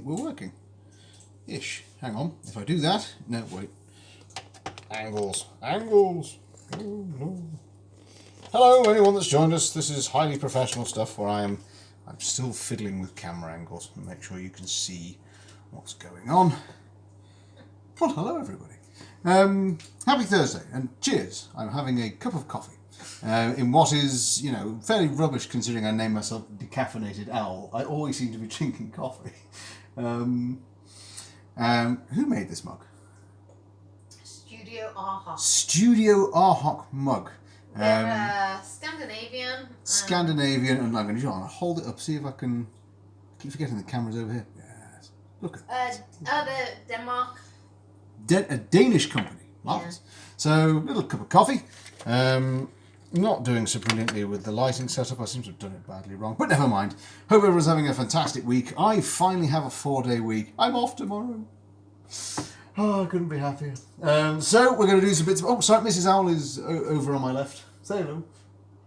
think we're working. Ish. Hang on. If I do that... No, wait. Angles. Angles. Oh, no. Hello, anyone that's joined us. This is highly professional stuff where I'm still fiddling with camera angles and make sure you can see what's going on. Well, hello, everybody. Happy Thursday and cheers. I'm having a cup of coffee. In what is, fairly rubbish considering I name myself Decaffeinated Owl. I always seem to be drinking coffee. Who made this mug? Studio Arhok. Studio Arhok mug. They're Scandinavian. Scandinavian, and I'm going to hold it up, see if I can... I keep forgetting the camera's over here. Yes. Look at they're Denmark. A Danish company. Marvelous. Yeah. So, little cup of coffee. Not doing so brilliantly with the lighting setup. I seem to have done it badly wrong, but never mind. Hope everyone's having a fantastic week. I finally have a 4-day week. I'm off tomorrow. Oh, I couldn't be happier. So we're going to do some bits of... Oh, sorry, Mrs. Owl is over on my left. Say hello.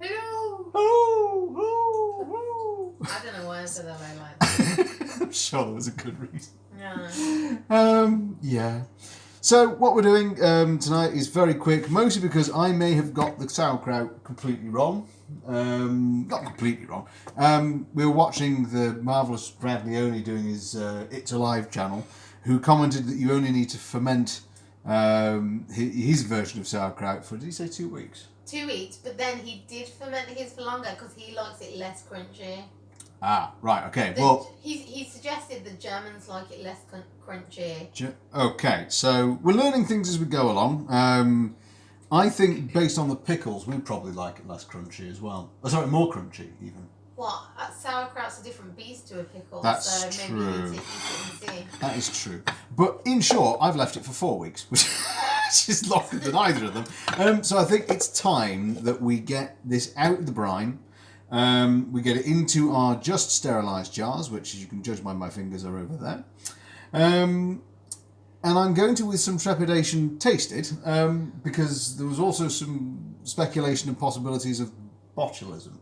Hello. Oh, oh, oh. I don't know why I said that very like. I'm sure there was a good reason. Yeah. Yeah. So what we're doing tonight is very quick, mostly because I may have got the sauerkraut completely wrong. Not completely wrong. We were watching the marvellous Brad Leone doing his It's Alive channel, who commented that you only need to ferment his version of sauerkraut for, did he say 2 weeks? 2 weeks, but then he did ferment his for longer because he likes it less crunchy. Ah, right, okay. Well, he suggested the Germans like it less crunchy. Okay, so we're learning things as we go along. I think based on the pickles, we'd probably like it less crunchy as well. Oh, sorry, more crunchy even. What? Sauerkraut's a different beast to a pickle. That's so true. Maybe you need to eat it and see. That is true. But in short, I've left it for 4 weeks, which is longer than either of them. So I think it's time that we get this out of the brine. We get it into our just sterilised jars, which, as you can judge by my fingers, are over there. And I'm going to, with some trepidation, taste it, because there was also some speculation and possibilities of botulism.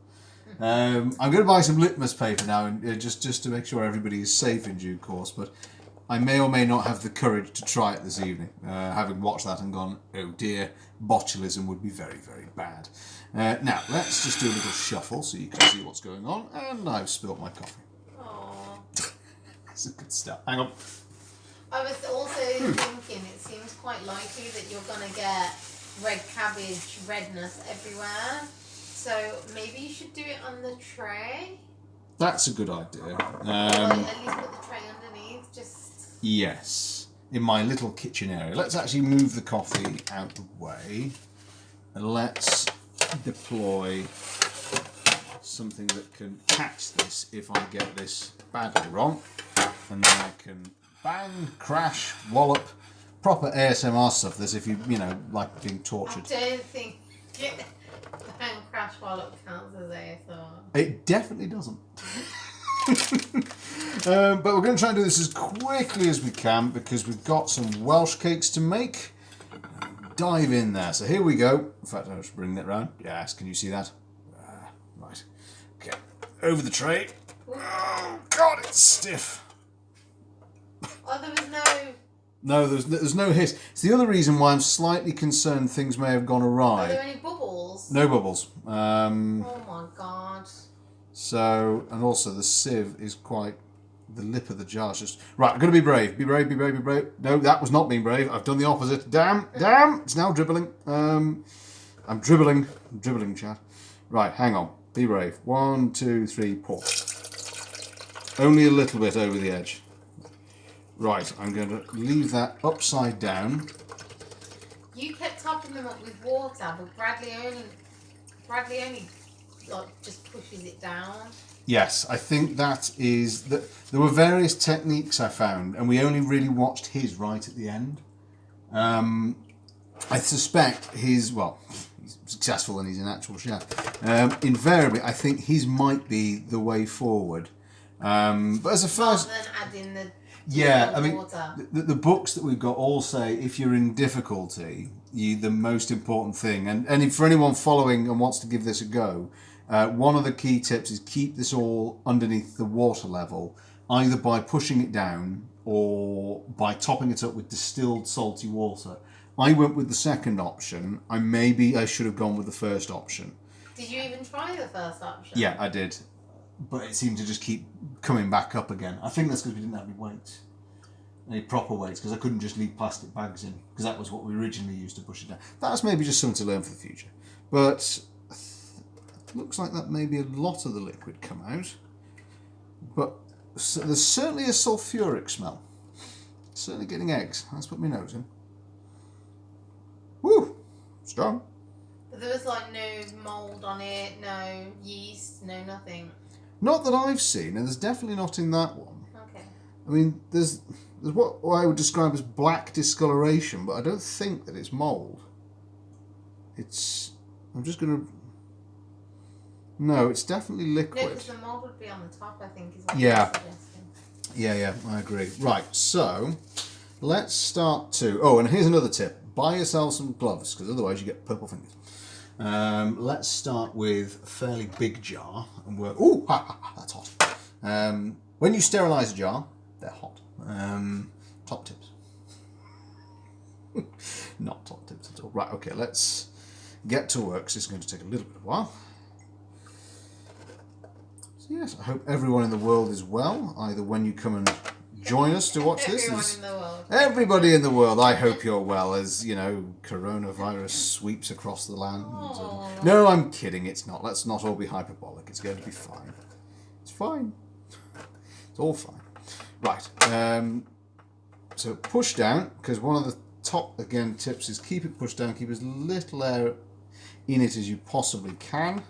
I'm going to buy some litmus paper now, and just to make sure everybody is safe in due course, but I may or may not have the courage to try it this evening, having watched that and gone, oh dear, botulism would be very, very bad. Now, let's just do a little shuffle so you can see what's going on, and I've spilt my coffee. Aww. That's a good start. Hang on. I was also thinking it seems quite likely that you're going to get red cabbage redness everywhere. So maybe you should do it on the tray. That's a good idea. Or at least put the tray underneath. Yes, in my little kitchen area. Let's actually move the coffee out of the way. And let's deploy something that can catch this if I get this badly wrong. And then I can bang, crash, wallop, proper ASMR stuff. This if you like being tortured. I don't think bang, crash, wallop counts as ASMR. It definitely doesn't. But we're going to try and do this as quickly as we can because we've got some Welsh cakes to make. Dive in there. So here we go. In fact, I'll just bring that round. Yes, can you see that? Right. Okay. Over the tray. Oh, God, it's stiff. Oh, there was no... No, there's no hiss. It's the other reason why I'm slightly concerned things may have gone awry. Are there any bubbles? No bubbles. Oh my God. So, and also the sieve is quite... The lip of the jar's just... Right, I'm going to be brave. Be brave, be brave, be brave. No, that was not being brave. I've done the opposite. Damn. It's now dribbling. I'm dribbling, chat. Right, hang on. Be brave. 1, 2, 3, pour. Only a little bit over the edge. Right, I'm going to leave that upside down. You kept topping them up with water, but Bradley only like just pushes it down. Yes, I think that is... There were various techniques I found, and we only really watched his right at the end. I suspect his... Well, he's successful and he's an actual chef. Invariably, I think his might be the way forward. But as a first... Rather than adding the... Yeah, I mean, the books that we've got all say if you're in difficulty, the most important thing, and for anyone following and wants to give this a go, one of the key tips is keep this all underneath the water level either by pushing it down or by topping it up with distilled salty water. I went with the second option. I should have gone with the first option. Did you even try the first option? Yeah, I did. But it seemed to just keep coming back up again. I think that's because we didn't have any weights. Any proper weights, because I couldn't just leave plastic bags in, because that was what we originally used to push it down. That's maybe just something to learn for the future. But it looks like that maybe a lot of the liquid come out. But there's certainly a sulphuric smell. Certainly getting eggs. Let's put my nose in. Woo! Strong. But there was like no mould on it, no yeast, no nothing. Not that I've seen, and there's definitely not in that one. Okay. I mean, there's what I would describe as black discoloration, but I don't think that it's mould. I'm just going to... No, it's definitely liquid. No, because the mould would be on the top, I think, is what Yeah. you're suggesting. Yeah, I agree. Right, so let's start to... Oh, and here's another tip. Buy yourself some gloves, because otherwise you get purple fingers. Let's start with a fairly big jar. And we're... Ooh, that's hot. When you sterilise a jar, they're hot. Top tips. Not top tips at all. Right, okay, let's get to work. So this is going to take a little bit of a while. So yes, I hope everyone in the world is well, either when you come and join us to watch this. Everyone in the world. Everybody in the world, I hope you're well, as, you know, coronavirus sweeps across the land. No, I'm kidding, it's not. Let's not all be hyperbolic. It's going to be fine. It's fine. It's all fine. Right, so push down, because one of the top, again, tips is keep it pushed down, keep as little air in it as you possibly can.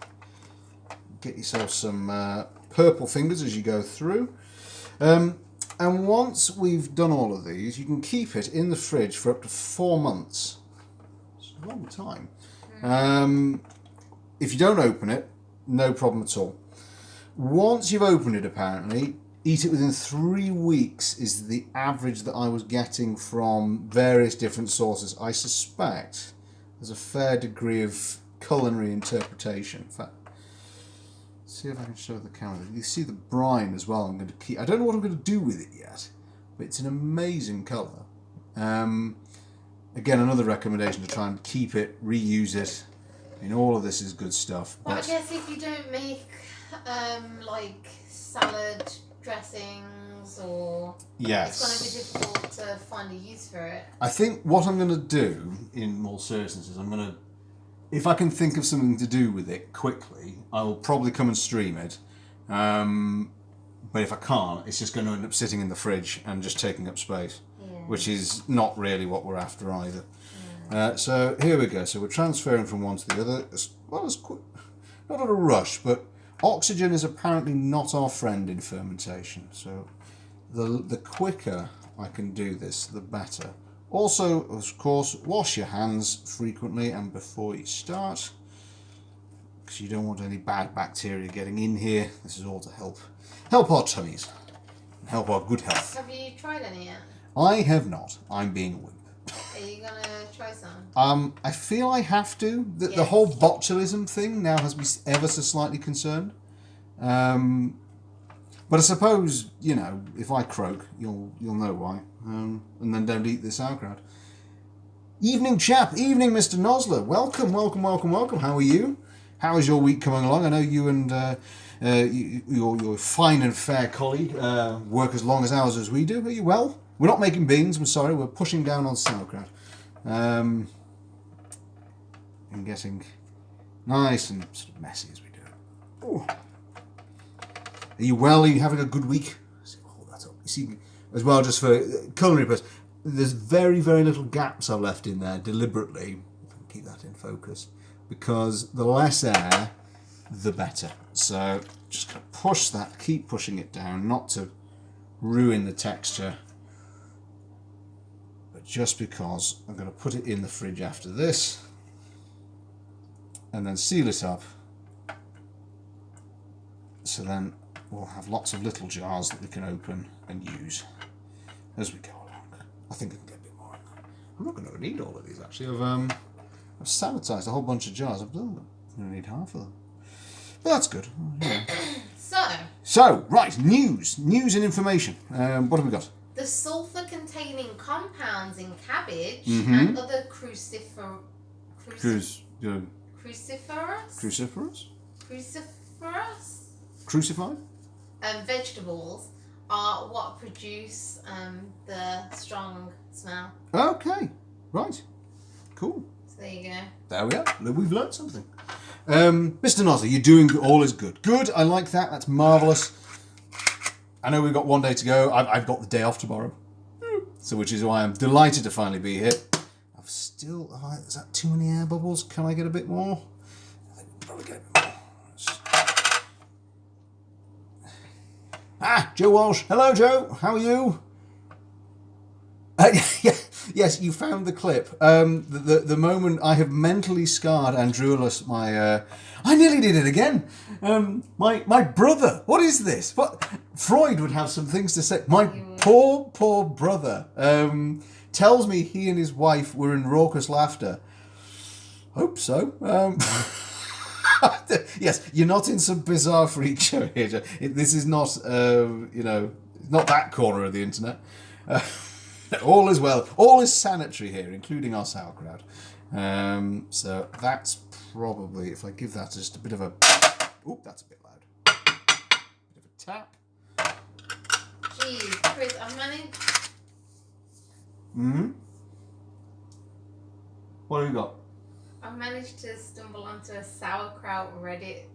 Get yourself some purple fingers as you go through. And once we've done all of these, you can keep it in the fridge for up to 4 months. It's a long time. If you don't open it, no problem at all. Once you've opened it, apparently, eat it within 3 weeks is the average that I was getting from various different sources. I suspect there's a fair degree of culinary interpretation. In fact, see if I can show the camera. You see the brine as well. I don't know what I'm going to do with it yet, but it's an amazing colour. Again, another recommendation to try and keep it, reuse it. I mean, all of this is good stuff. Well, I guess if you don't make like salad dressings, or yes, it's going to be difficult to find a use for it. I think what I'm going to do, in more seriousness, is if I can think of something to do with it quickly, I will probably come and stream it. But if I can't, it's just going to end up sitting in the fridge and just taking up space, which is not really what we're after either. So here we go. So we're transferring from one to the other. Not at a rush, but oxygen is apparently not our friend in fermentation. So the quicker I can do this, the better. Also, of course, wash your hands frequently and before you start, because you don't want any bad bacteria getting in here. This is all to help our tummies and help our good health. Have you tried any yet? I have not. I'm being a wimp. Are you going to try some? I feel I have to. The whole botulism thing now has me ever so slightly concerned. But I suppose, you know, if I croak, you'll know why. And then don't eat the sauerkraut. Evening chap, evening Mr. Nosler. Welcome. How are you? How is your week coming along? I know you and your fine and fair colleague work as long as hours as we do. Are you well? We're not making beans, I'm sorry. We're pushing down on sauerkraut. And getting nice and sort of messy as we do. Ooh. Are you well? Are you having a good week? Hold that up. You see, as well, just for culinary purposes, there's very, very little gaps I've left in there deliberately. Keep that in focus, because the less air, the better. So just gonna push that, keep pushing it down, not to ruin the texture, but just because I'm going to put it in the fridge after this, and then seal it up. So then we'll have lots of little jars that we can open and use as we go along. I think I can get a bit more. I'm not going to need all of these actually. I've sanitized a whole bunch of jars. I'm going to need half of them. But that's good. Yeah. So, right, news and information. What have we got? The sulfur-containing compounds in cabbage Mm-hmm. and other cruciferous Crucified? Vegetables are what produce the strong smell. Okay, right, cool. So there you go. There we are. We've learned something. Mr. Nozzy, you're doing all is good. Good, I like that. That's marvellous. I know we've got one day to go. I've got the day off tomorrow. So which is why I'm delighted to finally be here. Is that too many air bubbles? Can I get a bit more? I think I'll probably get a bit more. Joe Walsh. Hello, Joe. How are you? Yes, you found the clip. The moment I have mentally scarred Andrewlus, I nearly did it again. My brother. What is this? What Freud would have some things to say. My poor brother tells me he and his wife were in raucous laughter. Hope so. Yes, you're not in some bizarre freak show here, Joe. This is not, not that corner of the internet. All is well. All is sanitary here, including our sauerkraut. So that's probably, if I give that just a bit of a... Oop, that's a bit loud. Bit of a tap. Jeez, Chris, I've managed... What have you got? I've managed to stumble onto a sauerkraut Reddit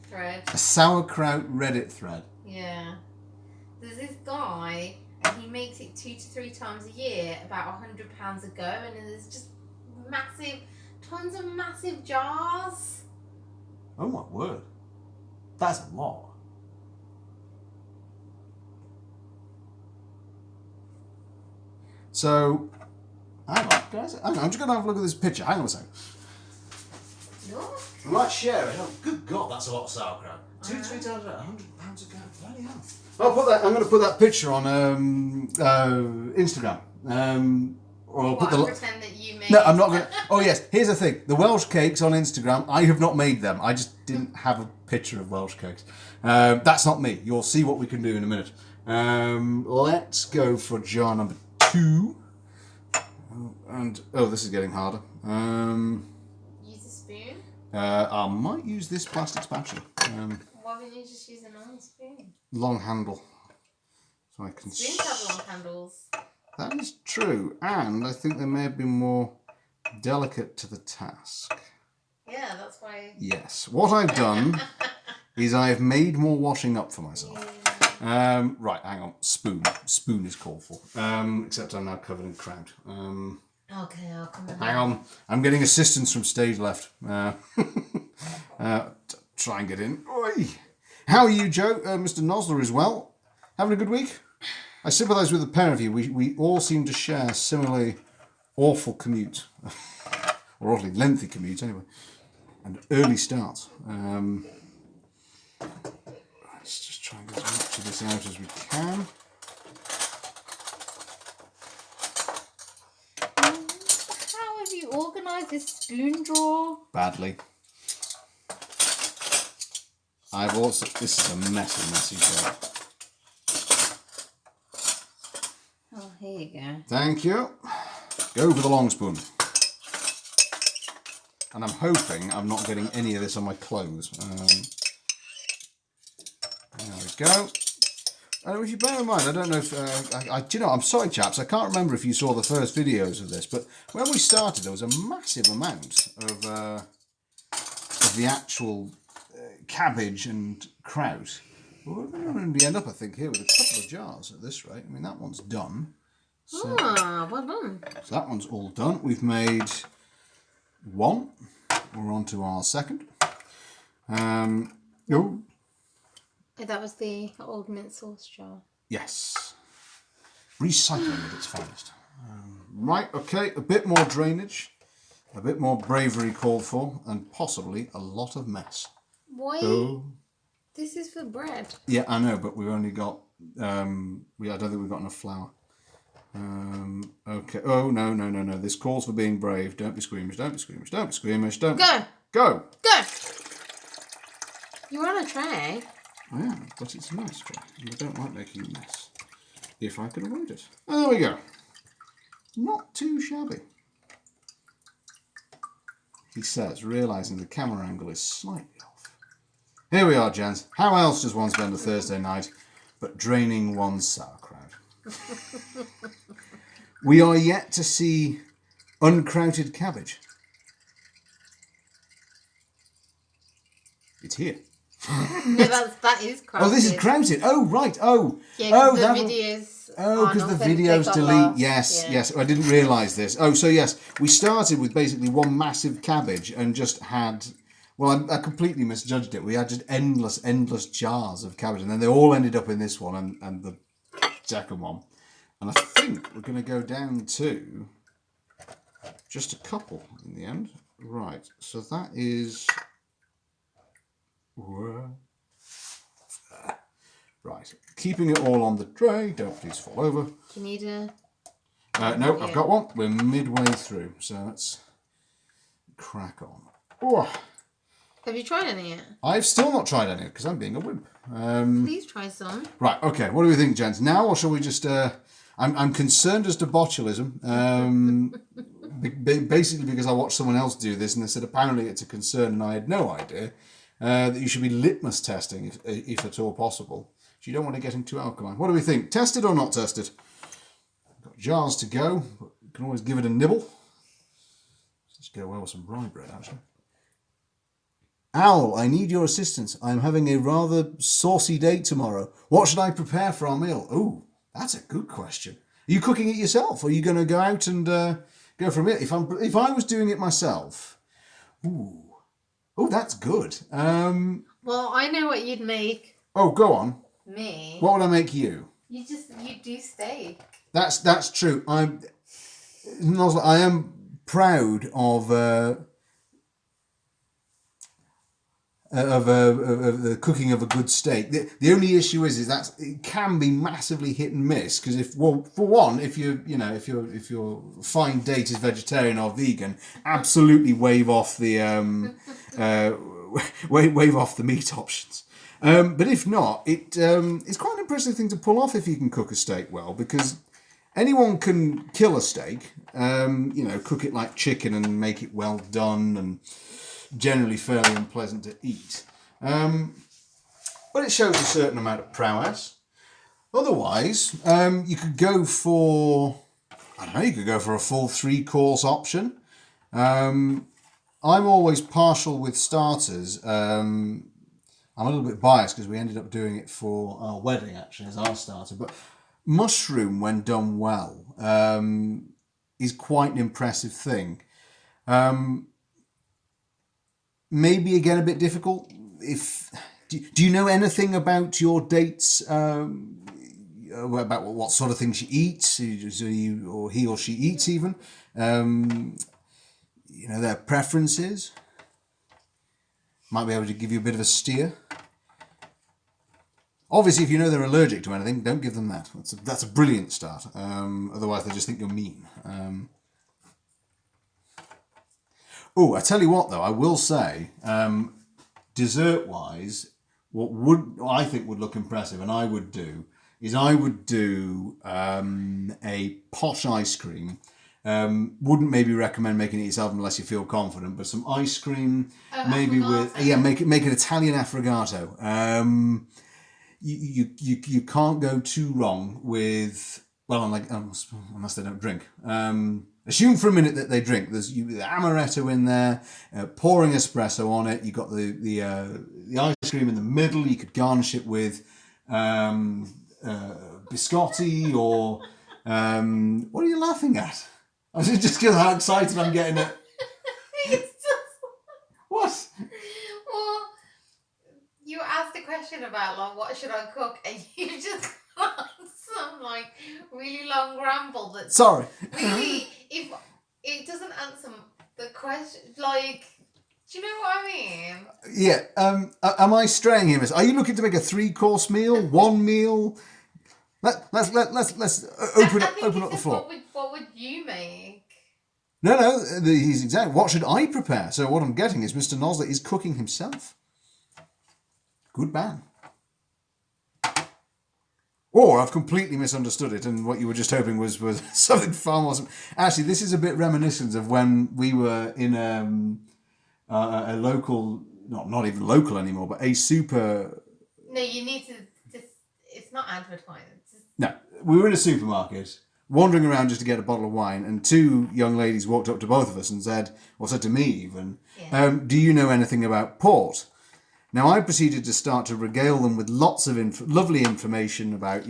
thread. A sauerkraut Reddit thread? Yeah. There's this guy... and he makes it 2 to 3 times a year, about £100 a go, and there's just tons of massive jars. Oh my word. That's a lot. So, hang on, guys. I'm just going to have a look at this picture. Hang on a second. Look. I might share it. Oh, good God, that's a lot of sauerkraut. 2 to 3 times £100 a go. Bloody hell. I'm going to put that picture on Instagram. Or I'll pretend that you made. No, I'm not going to. Oh yes, here's the thing: the Welsh Cakes on Instagram. I have not made them. I just didn't have a picture of Welsh Cakes. That's not me. You'll see what we can do in a minute. Let's go for jar number 2. And this is getting harder. Use a spoon. I might use this plastic spatula. Why wouldn't you just use a normal spoon? Long handle, so I can. Spoons have long handles. That is true, and I think they may have been more delicate to the task. Yeah, that's why. Yes, what I've done is I've made more washing up for myself. Yeah. Right, hang on. Spoon is called for. Except I'm now covered in kraut. Okay, I'll come in. Hang on, I'm getting assistance from stage left. Try and get in. Oi. How are you, Joe? Mr. Nosler as well. Having a good week? I sympathise with the pair of you. We all seem to share a similarly awful commute. Or awfully lengthy commute, anyway. And early starts. Let's just try and get as much of this out as we can. How have you organised this spoon drawer? Badly. This is a messy job. Oh, here you go. Thank you. Go for the long spoon. And I'm hoping I'm not getting any of this on my clothes. There we go. If you bear in mind, I don't know if... I'm sorry, chaps, I can't remember if you saw the first videos of this, but when we started, there was a massive amount of the actual cabbage and kraut. We're going to end up, I think, here with a couple of jars at this rate. I mean, that one's done. So, well done. So that one's all done. We've made 1. We're on to our second. That was the old mint sauce jar. Yes. Recycling at its finest. Right, okay, a bit more drainage, a bit more bravery called for, and possibly a lot of mess. Why? Oh. This is for bread. Yeah, I know, but we've only got... I don't think we've got enough flour. Okay. Oh, no. This calls for being brave. Don't be squeamish, don't be squeamish, don't be squeamish, don't... Go! Go! Go! You're on a tray. I am, but it's a nice tray, and I don't like making a mess. If I can avoid it. Oh, there we go. Not too shabby. He says, realising the camera angle is slightly off. Here we are, gents. How else does one spend a Thursday night but draining one's sauerkraut? We are yet to see uncrauted cabbage. It's here. No, that is crowded. Oh, this is crowded. Oh, right. Oh, Yeah, oh, the that videos. Oh, because the videos delete. Yes, yes. I didn't realise this. Oh, so yes, we started with basically one massive cabbage and just had. Well, I completely misjudged it. We had just endless jars of cabbage, and then they all ended up in this one and the second one. And I think we're going to go down to just a couple in the end. Right. So that is. Right, keeping it all on the tray. Don't please fall over. Do you need a... No, I've got one. We're midway through, so let's crack on. Oh, Have you tried any yet? I've still not tried any because I'm being a wimp. Please try some. Right, okay. What do we think, gents? Now, or shall we just... I'm concerned as to botulism. Basically because I watched someone else do this and they said apparently it's a concern and I had no idea. That you should be litmus testing if at all possible. So you don't want to get into alkaline. What do we think? Tested or not tested? Got jars to go, but you can always give it a nibble. Let's go well with some rye bread, actually. Owl, I need your assistance. I'm having a rather saucy date tomorrow. What should I prepare for our meal? Oh, that's a good question. Are you cooking it yourself? Or are you going to go out and go for a meal? If I was doing it myself, oh, that's good. Well, I know what you'd make. Oh, go on. Me. What would I make you? You do steak. That's true. I am proud of the cooking of a good steak. The only issue is that it can be massively hit and miss because if your fine date is vegetarian or vegan, absolutely wave off the wave off the meat options. But if not, it's quite an impressive thing to pull off if you can cook a steak well, because anyone can kill a steak, cook it like chicken and make it well done and generally fairly unpleasant to eat. But it shows a certain amount of prowess. Otherwise, you could go for, you could go for a full 3-course option. I'm always partial with starters. I'm a little bit biased because we ended up doing it for our wedding, actually, as our starter. But mushroom, when done well, is quite an impressive thing. Maybe, again, a bit difficult. Do you know anything about your dates, about what sort of things she eats, or he or she eats even? Their preferences? Might be able to give you a bit of a steer. Obviously, if you know they're allergic to anything, don't give them that. That's a brilliant start. Otherwise, they just think you're mean. I tell you what, though, I will say, dessert-wise, what I think would look impressive, and I would do a posh ice cream. Wouldn't maybe recommend making it yourself unless you feel confident, but some ice cream, maybe affogato. make it Italian affogato. You can't go too wrong with, unless they don't drink. Assume for a minute that they drink. There's the amaretto in there, pouring espresso on it. You got the ice cream in the middle. You could garnish it with biscotti or what are you laughing at? I was just because how excited I'm getting at. What? Well, you asked a question about what should I cook, and you just got some really long ramble that. Sorry. Really, if it doesn't answer the question, do you know what I mean? Yeah. Am I straying here, miss? Are you looking to make a 3-course meal, 1 meal? Let's open up the floor. What would you make? No, he's exactly. What should I prepare? So what I'm getting is Mr. Nosler is cooking himself. Good man. Or I've completely misunderstood it, and what you were just hoping was something far more. Actually, this is a bit reminiscent of when we were in a local, not even local anymore, but a super. No, you need to. It's not advertising. No, we were in a supermarket, wandering around just to get a bottle of wine, and two young ladies walked up to both of us and said to me even, do you know anything about port? Now, I proceeded to start to regale them with lots of lovely information about,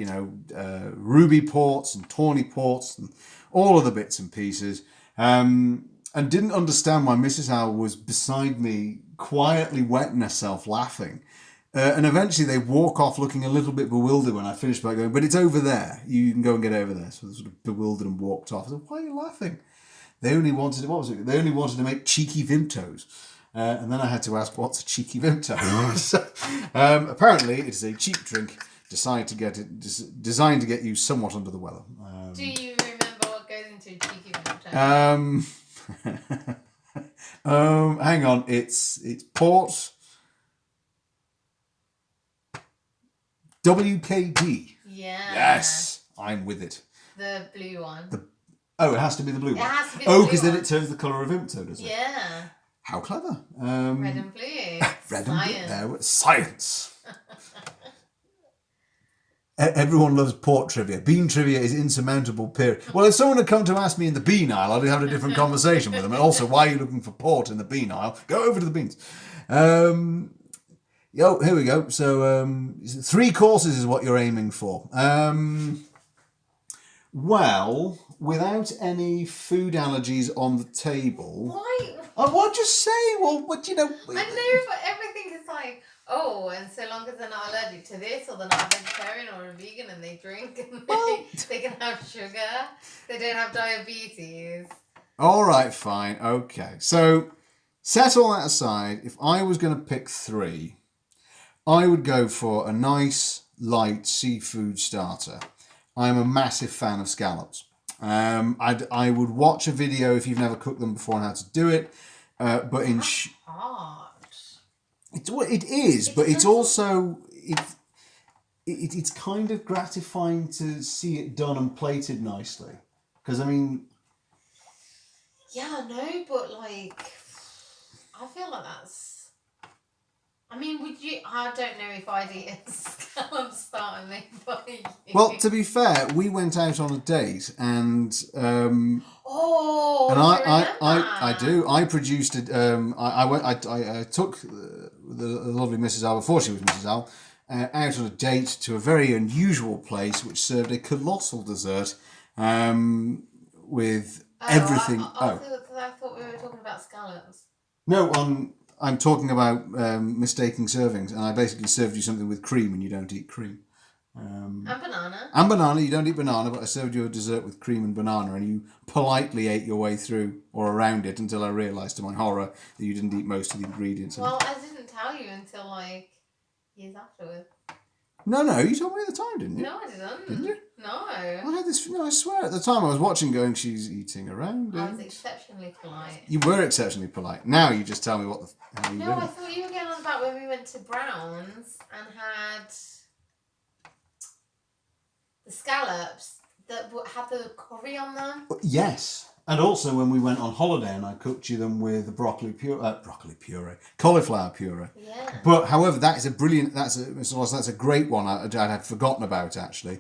ruby ports and tawny ports and all of the bits and pieces, and didn't understand why Mrs. Howell was beside me, quietly wetting herself laughing. And eventually they walk off looking a little bit bewildered when I finished by going, but it's over there. You can go and get over there. So they sort of bewildered and walked off. I said, why are you laughing? They only wanted They only wanted to make cheeky Vimtos. And then I had to ask, what's a cheeky Vimto? So, apparently, it is a cheap drink designed to get you somewhat under the weather. Do you remember what goes into a cheeky Vimto? Hang on, it's port. WKD. Yeah. Yes, I'm with it. The blue one. It has to be the blue one. It has to be the blue one. because then it turns the colour of Vimto, does it? Yeah. How clever. Red and blue. Red Science. and blue. Science. Everyone loves port trivia. Bean trivia is insurmountable period. Well, if someone had come to ask me in the bean aisle, I'd have a different conversation with them. And also, why are you looking for port in the bean aisle? Go over to the beans. Here we go. So 3 courses is what you're aiming for. Well, without any food allergies on the table. Why? I won't just say. Well, what I know, but everything is like, and so long as they're not allergic to this, or they're not a vegetarian or a vegan, and they drink, and they can have sugar, they don't have diabetes. All right, fine, okay. So set all that aside. If I was going to pick 3. I would go for a nice, light seafood starter. I'm a massive fan of scallops. I would watch a video if you've never cooked them before on how to do it. But in hard. It is, but it's also it's kind of gratifying to see it done and plated nicely. Because I mean, yeah, no, but like, I feel like that's. I mean, would you? I don't know if I'd eat a scallop starter made by you. Well, to be fair, we went out on a date and. I do. I produced it. I took the lovely Mrs. Al before she was Mrs. Al out on a date to a very unusual place, which served a colossal dessert with everything. I thought we were talking about scallops. No, I'm talking about mistaking servings, and I basically served you something with cream, and you don't eat cream. And banana. And banana. You don't eat banana, but I served you a dessert with cream and banana, and you politely ate your way through or around it until I realised, to my horror, that you didn't eat most of the ingredients. Well, I didn't tell you until like years afterwards. No, you told me at the time, didn't you? No, I didn't. Didn't you? No. I had this. I swear, at the time I was watching, going, she's eating around. I was exceptionally polite. You were exceptionally polite. Now you just tell me what the hell you doing. No, I thought you were getting on about when we went to Brown's and had the scallops that had the curry on them. Yes. And also when we went on holiday and I cooked you them with cauliflower puree. Yeah. But however, that is a brilliant. That's a great one. I had forgotten about actually.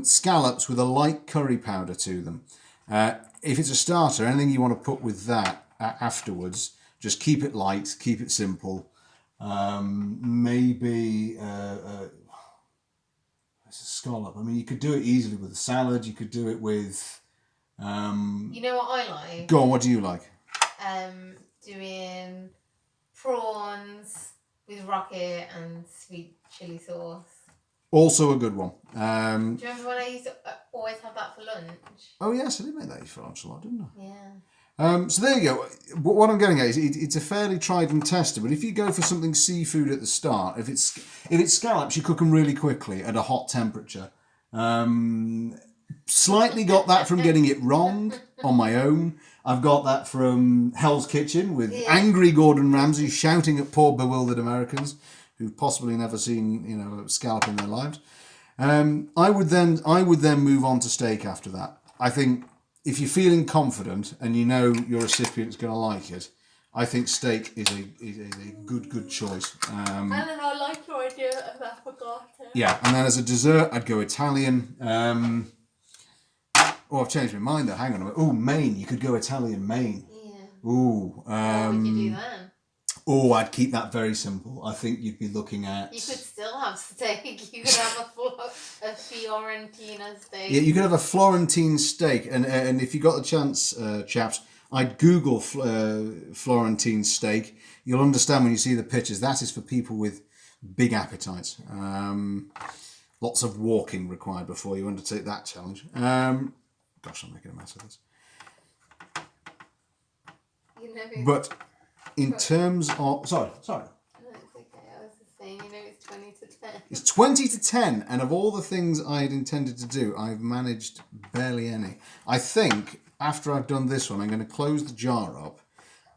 Scallops with a light curry powder to them. If it's a starter, anything you want to put with that afterwards, just keep it light, keep it simple. Maybe it's a scallop. I mean, you could do it easily with a salad. You could do it with. You know what I like? Go on, what do you like? Doing prawns with rocket and sweet chili sauce. Also a good one. Do you remember when I used to always have that for lunch? Oh yes, I did make that for lunch a lot, didn't I? Yeah. So there you go. What I'm getting at is it's a fairly tried and tested. But if you go for something seafood at the start, if it's scallops, you cook them really quickly at a hot temperature. Slightly got that from getting it wrong on my own. I've got that from Hell's Kitchen with angry Gordon Ramsay shouting at poor bewildered Americans who've possibly never seen a scallop in their lives. I would then move on to steak after that. I think if you're feeling confident and you know your recipient's going to like it, I think steak is a good choice. And then I like your idea of avocado. Yeah, and then as a dessert, I'd go Italian. I've changed my mind though. Hang on a minute. Oh, Maine. You could go Italian Maine. Yeah. Ooh. What would you do then? Oh, I'd keep that very simple. I think you'd be looking at... You could still have steak. You could have a Fiorentina steak. Yeah, you could have a Florentine steak. And if you got the chance, chaps, I'd Google Florentine steak. You'll understand when you see the pictures. That is for people with big appetites. Lots of walking required before you undertake that challenge. Gosh, I'm making a mess of this. You know, but in terms of... Sorry. No, it's okay. I was just saying, it's 20 to 10. It's 20 to 10, and of all the things I had intended to do, I've managed barely any. I think after I've done this one, I'm going to close the jar up,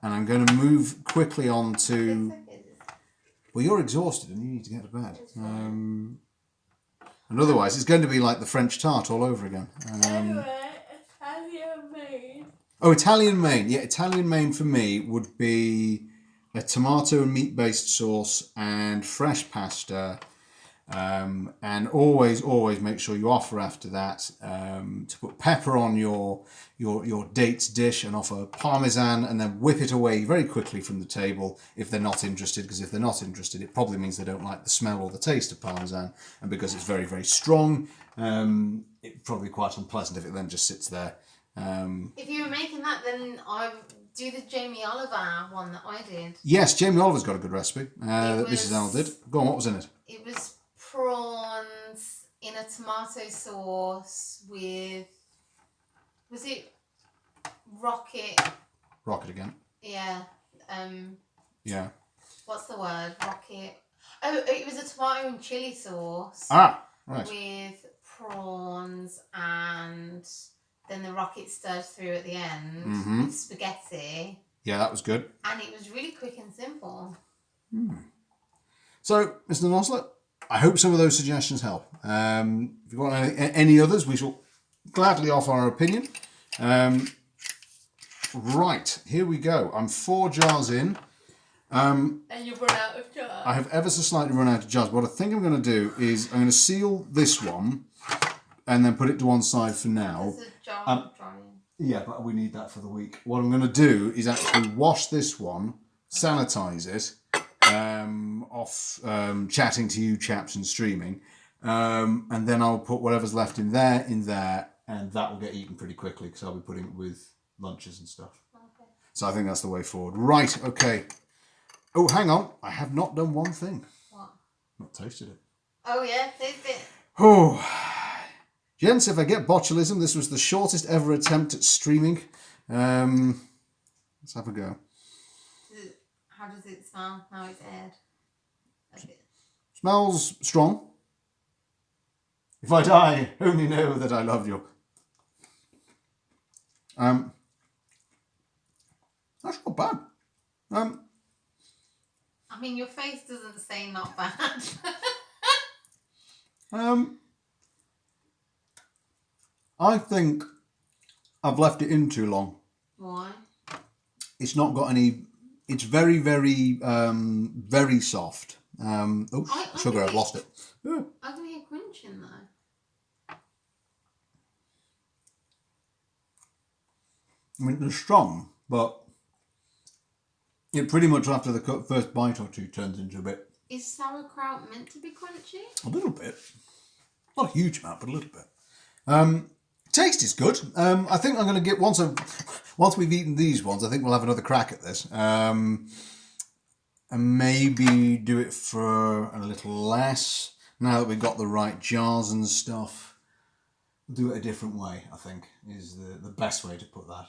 and I'm going to move quickly on to... Well, you're exhausted and you need to get to bed. And otherwise, it's going to be like the French tart all over again. Italian Maine. Oh, Italian Maine. Yeah, Italian Maine for me would be a tomato and meat-based sauce and fresh pasta. And always make sure you offer after that to put pepper on your dates dish and offer parmesan, and then whip it away very quickly from the table if they're not interested, because if they're not interested it probably means they don't like the smell or the taste of parmesan, and because it's very strong, it's probably quite unpleasant if it then just sits there. If you were making that, then I do the Jamie Oliver one that I did. Yes, Jamie Oliver's got a good recipe that Mrs. Al did. Go on, what was in it? It was prawns in a tomato sauce with... Was it rocket? Rocket again. Yeah. Yeah. What's the word? Rocket. Oh, it was a tomato and chili sauce. Ah, right. With prawns, and then the rocket stirred through at the end with spaghetti. Yeah, that was good. And it was really quick and simple. So, Mr. Noslet, I hope some of those suggestions help. If you've got any others, we shall gladly offer our opinion. Right, here we go. I'm 4 jars in. And you've run out of jars. I have ever so slightly run out of jars. What I think I'm going to do is I'm going to seal this one and then put it to one side for now. There's a jar drying. Yeah, but we need that for the week. What I'm going to do is actually wash this one, sanitize it, off chatting to you chaps and streaming, and then I'll put whatever's left in there, and that will get eaten pretty quickly because I'll be putting it with lunches and stuff. Okay. So I think that's the way forward. Right, okay. Oh, hang on. I have not done one thing. What? Not tasted it. Oh, yeah, taste it. Oh. Gents, if I get botulism, this was the shortest ever attempt at streaming. Let's have a go. How does it smell now it's aired? Okay. Smells strong. If I die, only know that I loved you. That's not bad. I mean, your face doesn't say not bad. I think I've left it in too long. Why? It's not got any... It's very soft. Sugar, I've lost it. Yeah. I can hear crunching though. I mean, they're strong, but it pretty much after the first bite or two turns into a bit... Is sauerkraut meant to be crunchy? A little bit. Not a huge amount, but a little bit. Taste is good. I think I'm going to get... Once we've eaten these ones, I think we'll have another crack at this. And maybe do it for a little less. Now that we've got the right jars and stuff. We'll do it a different way, I think, is the best way to put that.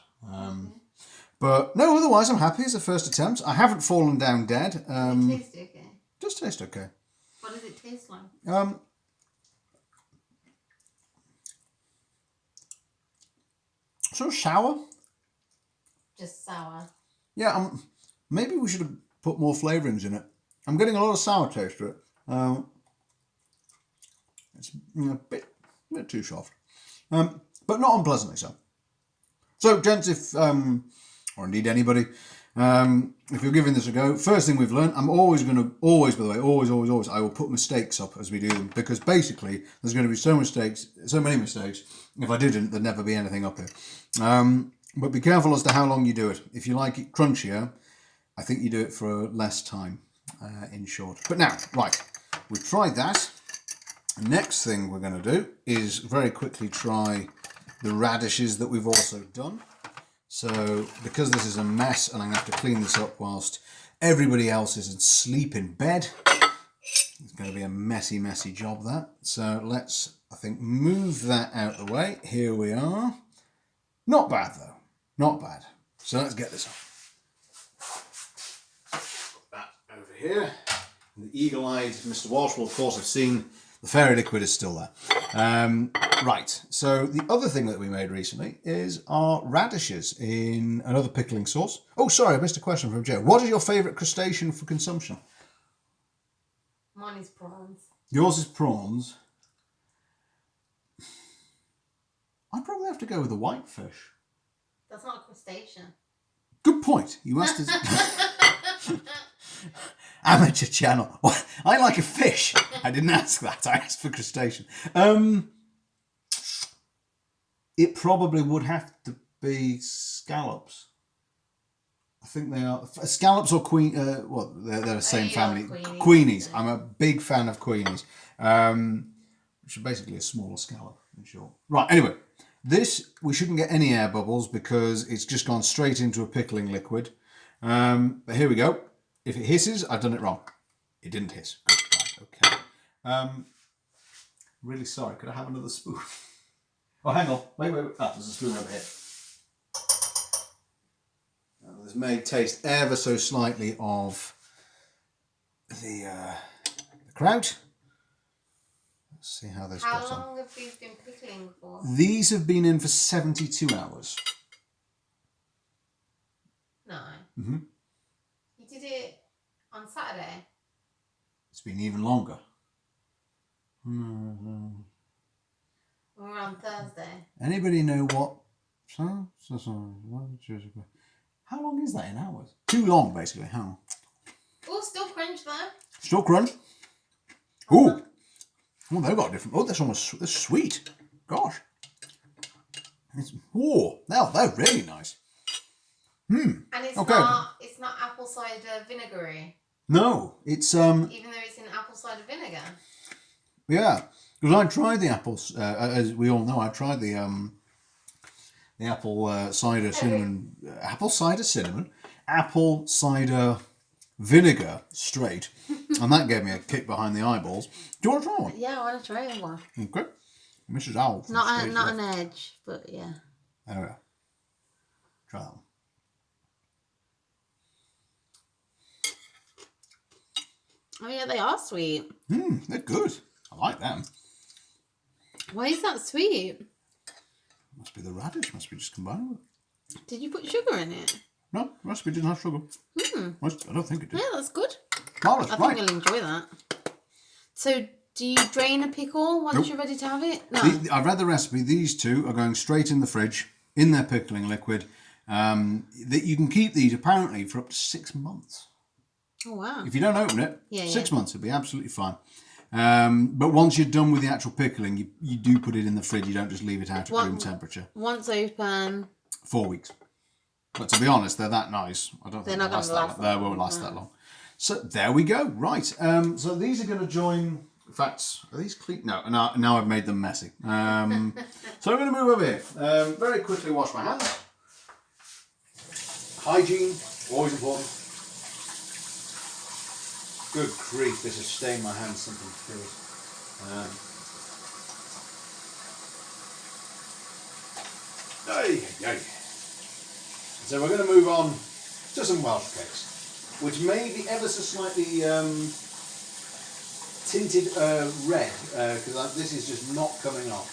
But no, otherwise I'm happy as a first attempt. I haven't fallen down dead. Does it taste okay? It does taste okay. What does it taste like? Sort of sour. Just sour. Yeah, maybe we should have put more flavourings in it. I'm getting a lot of sour taste to it. It's a bit too soft, but not unpleasantly so. So, gents, if or indeed anybody, if you're giving this a go, first thing we've learned, I'm always going to, always, by the way, always, I will put mistakes up as we do them, because basically there's going to be so many mistakes. If I didn't, there'd never be anything up here. But be careful as to how long you do it. If you like it crunchier, I think you do it for less time, in short. But now, right, we've tried that. Next thing we're going to do is very quickly try the radishes that we've also done. So, because this is a mess and I'm going to have to clean this up whilst everybody else is asleep in bed, it's going to be a messy, messy job, that. So let's, I think, move that out of the way. Here we are. Not bad, though. Not bad. So let's get this on. Put that over here. And the eagle-eyed Mr. Walsh will, of course, have seen the fairy liquid is still there. Right, so the other thing that we made recently is our radishes in another pickling sauce. Oh, sorry, I missed a question from Joe. What is your favourite crustacean for consumption? Mine is prawns. Yours is prawns. I'd probably have to go with a whitefish. That's not a crustacean. Good point. You asked us... Amateur channel. I like a fish. I didn't ask that. I asked for crustacean. It probably would have to be scallops. I think they are scallops or queen. Well, they're the same family. Queenies. I'm a big fan of queenies, which are basically a smaller scallop, in short. Right. Anyway, this we shouldn't get any air bubbles because it's just gone straight into a pickling liquid. But here we go. If it hisses, I've done it wrong. It didn't hiss. Good. Right, okay. Really sorry. Could I have another spoon? Oh, hang on. Wait. Ah, there's a spoon over here. This may taste ever so slightly of the kraut. Let's see how this got on. How long have these been pickling for? These have been in for 72 hours. No. Mm-hmm. You did it on Saturday? It's been even longer. Mm-hmm. We're on Thursday. Anybody know what? How long is that in hours? Too long, basically. How? Oh, still crunch though. Still crunch. Ooh. Oh, they've got different. Oh, this one was this sweet. Gosh. They're really nice. And it's okay. It's not apple cider vinegary. No, it's Even though it's in apple cider vinegar. Yeah, because I tried the apples. As we all know, I tried the apple cider cinnamon, apple cider vinegar straight, and that gave me a kick behind the eyeballs. Do you want to try one? Yeah, I want to try one. Okay, Mrs. Owl. Not an edge, but yeah. There we go. Try that one. Oh yeah, they are sweet. They're good. I like them. Why is that sweet? Must be the radish. Must be just combined with it. Did you put sugar in it? No, the recipe didn't have sugar. I don't think it did. Yeah, that's good. Marvelous, I think we'll enjoy that. So, do you drain a pickle once you're ready to have it? No. I've read the recipe. These two are going straight in the fridge, in their pickling liquid. That you can keep these apparently for up to 6 months. Oh, wow. If you don't open it, 6 months, it'll be absolutely fine. But once you're done with the actual pickling, you do put it in the fridge. You don't just leave it out at room temperature. Once open... 4 weeks. But to be honest, they're that nice. I don't think they're not going to last that long. They won't last that long. So there we go. Right. So these are going to join... In fact, are these clean? No, now I've made them messy. So I'm going to move over here. Very quickly wash my hands. Hygiene, always important. Good grief, this has stained my hands something fierce. So we're going to move on to some Welsh cakes, which may be ever so slightly tinted red, because this is just not coming off.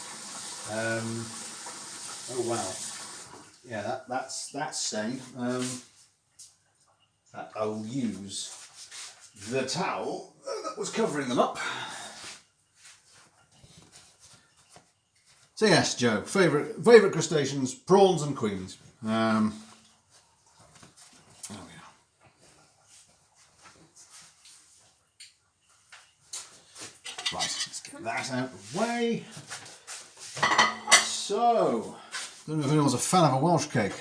Oh wow. Yeah, that's stained. I'll use the towel that was covering them up. So yes, Joe, favourite crustaceans, prawns and queens. There we are. Right, let's get that out of the way. So, don't know if anyone's a fan of a Welsh cake,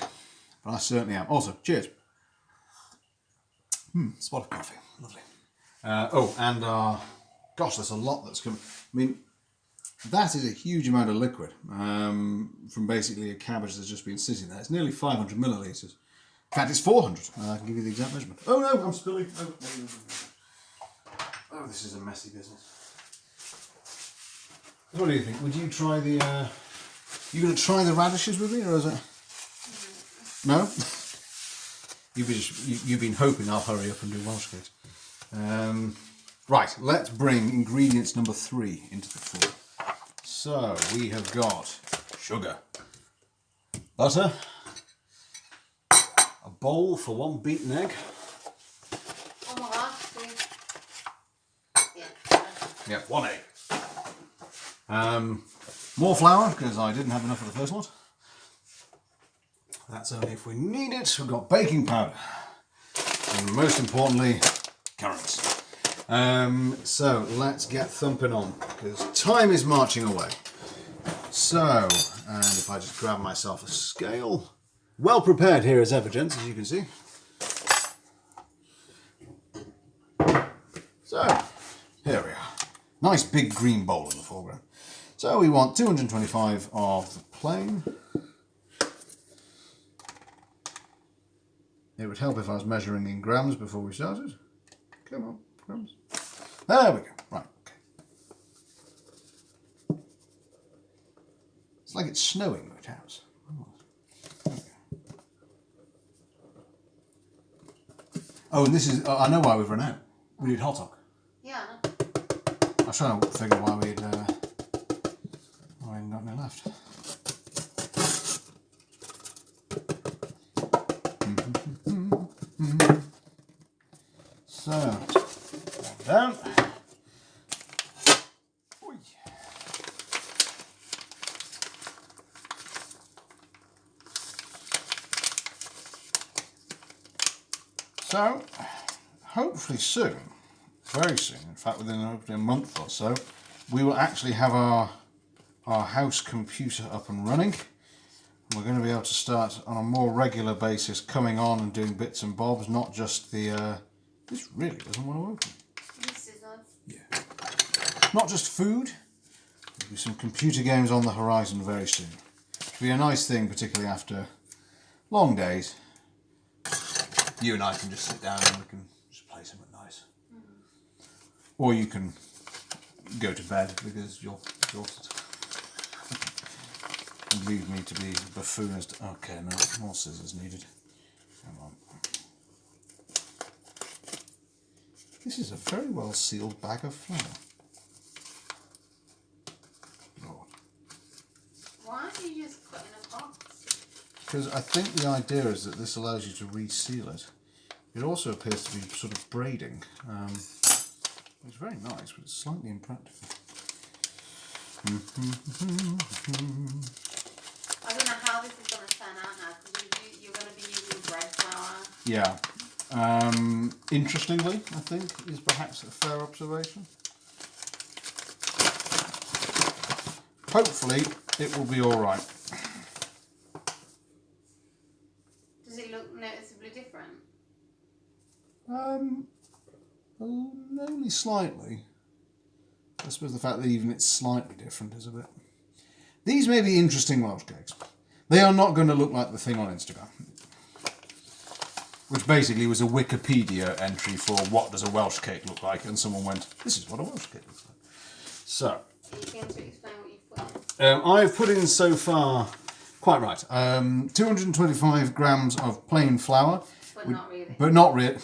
but I certainly am. Also, cheers. Spot of coffee, lovely. And gosh, there's a lot that's coming. I mean, that is a huge amount of liquid from basically a cabbage that's just been sitting there. It's nearly 500 millilitres. In fact, it's 400. I can give you the exact measurement. Oh no, I'm spilling. Oh, this is a messy business. What do you think? Would you try the... you going to try the radishes with me, or is it... No? You've been hoping I'll hurry up and do Welsh cakes. Right, let's bring ingredients number 3 into the fore. So, we have got sugar, butter, a bowl for 1 beaten egg. Oh my gosh, Yeah, 1 egg. More flour, because I didn't have enough of the first lot. That's only if we need it. We've got baking powder. And most importantly, currants. So let's get thumping on, because time is marching away. So, and if I just grab myself a scale. Well prepared here as ever, gents, as you can see. So, here we are. Nice big green bowl in the foreground. So we want 225 of the plain. It would help if I was measuring in grams before we started. Come on, grams. There we go. Right, okay. It's like it's snowing at house. Oh, and this is... I know why we've run out. We did hot dog. Yeah. I was trying to figure why we hadn't got any left. So, down. Oy. So, hopefully soon, very soon, in fact within a month or so, we will actually have our house computer up and running. We're going to be able to start on a more regular basis coming on and doing bits and bobs, not just the... this really doesn't want to open. This is us. Yeah. Not just food. There'll be some computer games on the horizon very soon. It'll be a nice thing, particularly after long days. You and I can just sit down and we can just play something nice. Or you can go to bed because you're exhausted. And leave me to be buffoonist. Okay, no, more scissors needed. Come on. This is a very well sealed bag of flour. Lord. Why aren't you just put in a box? Because I think the idea is that this allows you to reseal it. It also appears to be sort of braiding. It's very nice, but it's slightly impractical. I don't know how this is going to turn out now, because you're going to be using bread flour. Yeah. Interestingly, I think, is perhaps a fair observation. Hopefully, it will be alright. Does it look noticeably different? Only slightly. I suppose the fact that even it's slightly different is a bit... These may be interesting Welsh cakes. They are not going to look like the thing on Instagram. Which basically was a Wikipedia entry for what does a Welsh cake look like, and someone went, this is what a Welsh cake looks like. So you can explain what you've put in. I've put in so far, quite right, 225 grams of plain flour. But not really. But not really.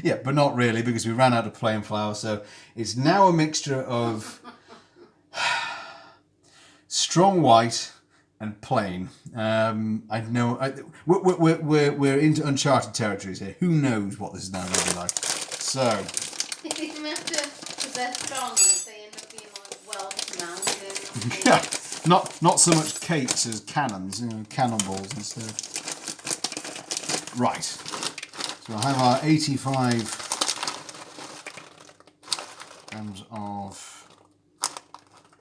Yeah, but not really, because we ran out of plain flour, so it's now a mixture of strong white and plain. I know we're into uncharted territories here. Who knows what this is now going to be like? So. Because they're strong, they end up being like Welsh mountains. Yeah, not so much cakes as cannons, cannonballs instead. Right. So I have our 85 grams of...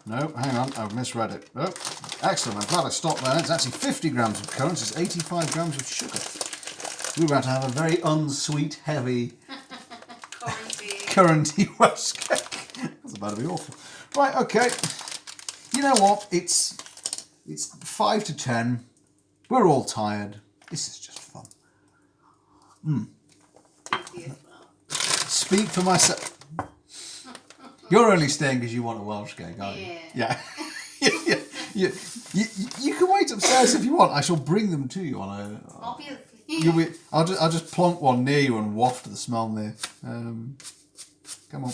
No, hang on, I've misread it. Oh, excellent, I'm glad I stopped there. It's actually 50 grams of currants, it's 85 grams of sugar. We're about to have a very unsweet, heavy, curranty Welsh cake. That's about to be awful. Right, okay. You know what? It's 5 to 10. We're all tired. This is just fun. Speak for myself. You're only staying because you want a Welsh cake, aren't you? Yeah. You can wait upstairs if you want. I shall bring them to you on a... Obviously. I'll just plonk one near you and waft the smell near. Come on.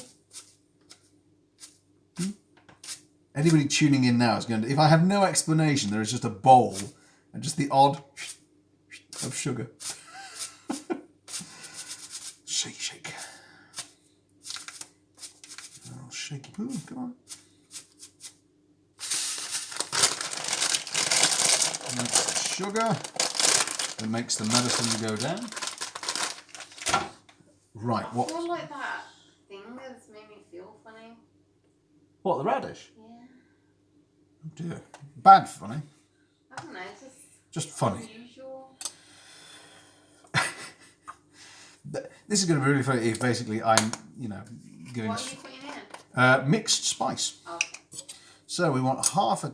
Anybody tuning in now is going to... If I have no explanation, there is just a bowl and just the odd of sugar. Shake, shake. Oh, shaky poo, come on. That's the sugar. That makes the medicine go down. Right, what? I feel like that thing that's made me feel funny. What, the radish? Yeah. Oh dear. Bad funny. I don't know, Just funny. unusual. This is going to be really funny if basically I'm, giving... What are you putting in? Mixed spice. Oh. So we want half a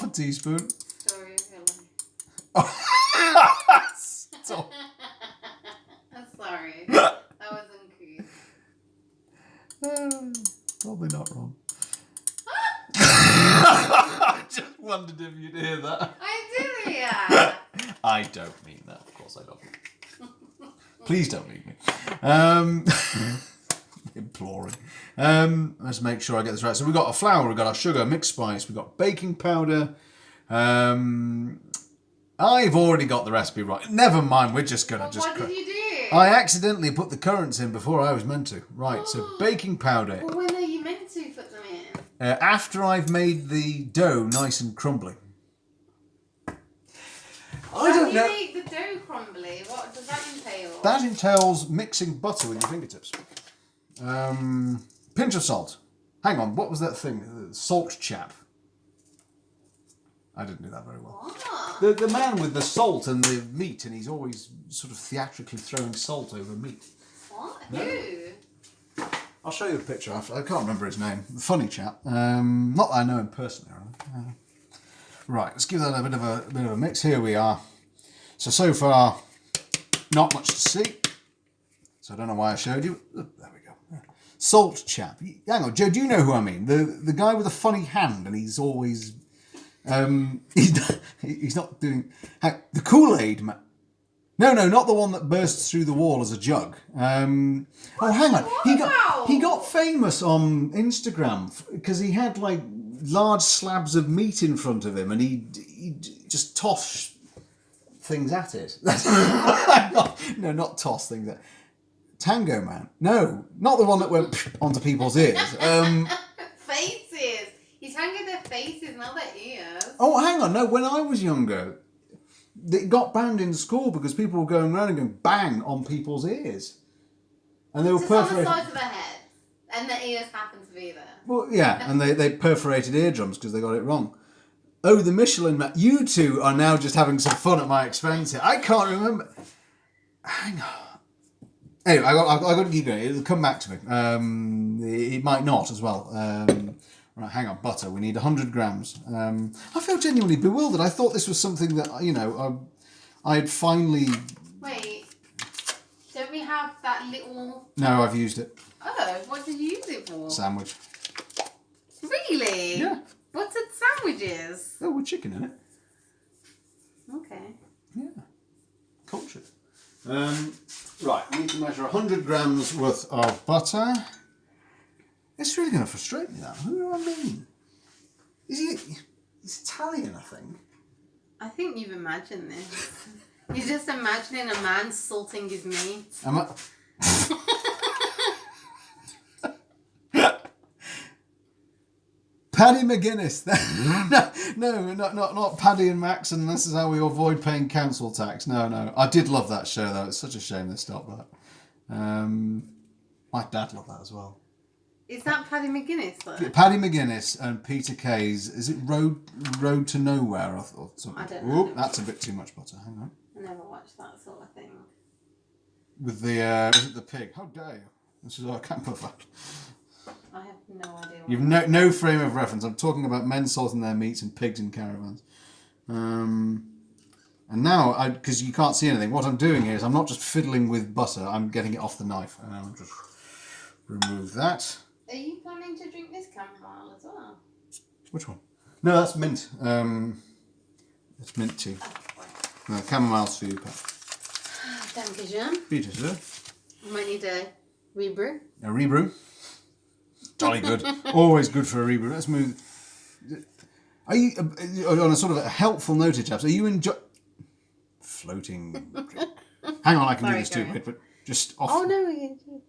teaspoon. Story of your life. Stop. I'm sorry. That was uncouth. Probably not wrong. I just wondered if you'd hear that. I did hear. I don't mean that. Of course I don't. Please don't leave me. Imploring. Let's make sure I get this right. So we've got our flour, we've got our sugar, mixed spice, we've got baking powder. I've already got the recipe right. Never mind, we're just going to What did you do? I accidentally put the currants in before I was meant to. Right, so baking powder. Well, when are you meant to put them in? After I've made the dough nice and crumbly. I don't know. How do you make the dough crumbly? What does that entail? That entails mixing butter with your fingertips. Pinch of salt. Hang on, what was that thing? Salt chap. I didn't do that very well. What? The man with the salt and the meat, and he's always sort of theatrically throwing salt over meat. What? No. Who? I'll show you a picture after. I can't remember his name. The funny chap. Not that I know him personally. Right, let's give that a bit of a mix. Here we are. So far, not much to see. So I don't know why I showed you. There we go. Salt chap. Hang on, Joe. Do you know who I mean? The guy with a funny hand, and he's always he's not doing the Kool-Aid man. No, not the one that bursts through the wall as a jug. Hang on. He got famous on Instagram because he had like large slabs of meat in front of him, and he just tossed things at it. No, not toss things at. Tango Man. No, not the one that went onto people's ears. Faces. He's hanging their faces, not their ears. Oh, hang on. No, when I was younger, it got banned in school because people were going around and going bang on people's ears. And they were perforated. On the side of the head. And the ears happen to be there. Well, yeah, and they perforated eardrums because they got it wrong. Oh, the Michelin Man. You two are now just having some fun at my expense here. I can't remember. Hang on. Anyway, I got to keep going. It'll come back to me. It might not as well. Right, hang on. Butter. We need 100 grams. I feel genuinely bewildered. I thought this was something that, I had finally... Wait. Don't we have that little... No, I've used it. Oh, what did you use it for? Sandwich. Really? Yeah. What's it sandwiches? Oh, with chicken in it. Okay. Yeah. Cultured. Right, we need to measure 100 grams worth of butter. It's really going to frustrate me, that. Who do I mean? He's Italian, I think. I think you've imagined this. You're just imagining a man salting his meat. Am I... Paddy McGuinness. No, not Paddy and Max, and this is how we avoid paying council tax. No. I did love that show, though. It's such a shame they stopped that. My dad loved that as well. Is that Paddy McGuinness, though? Paddy McGuinness and Peter Kay's, is it Road to Nowhere? I thought something. I don't know. Ooh, that's a bit too much butter. Hang on. I never watched that sort of thing. With the, is it the pig? How dare you? This is, I can't put that. I have no idea. You've no frame of reference. I'm talking about men salting their meats and pigs in caravans. And now, because you can't see anything, what I'm doing here is I'm not just fiddling with butter, I'm getting it off the knife. And I'll just remove that. Are you planning to drink this chamomile as well? Which one? No, that's mint. It's mint tea. Oh, right. No, chamomile's for you, Pat. Dankeschön. Peter, sir. I might need a rebrew. A rebrew. Jolly good. Always good for a rebrew. Let's move. Are you, on a sort of a helpful note, chaps, are you enjoying... Floating... Hang on, I can do this too, but just off... Oh, no, we can do...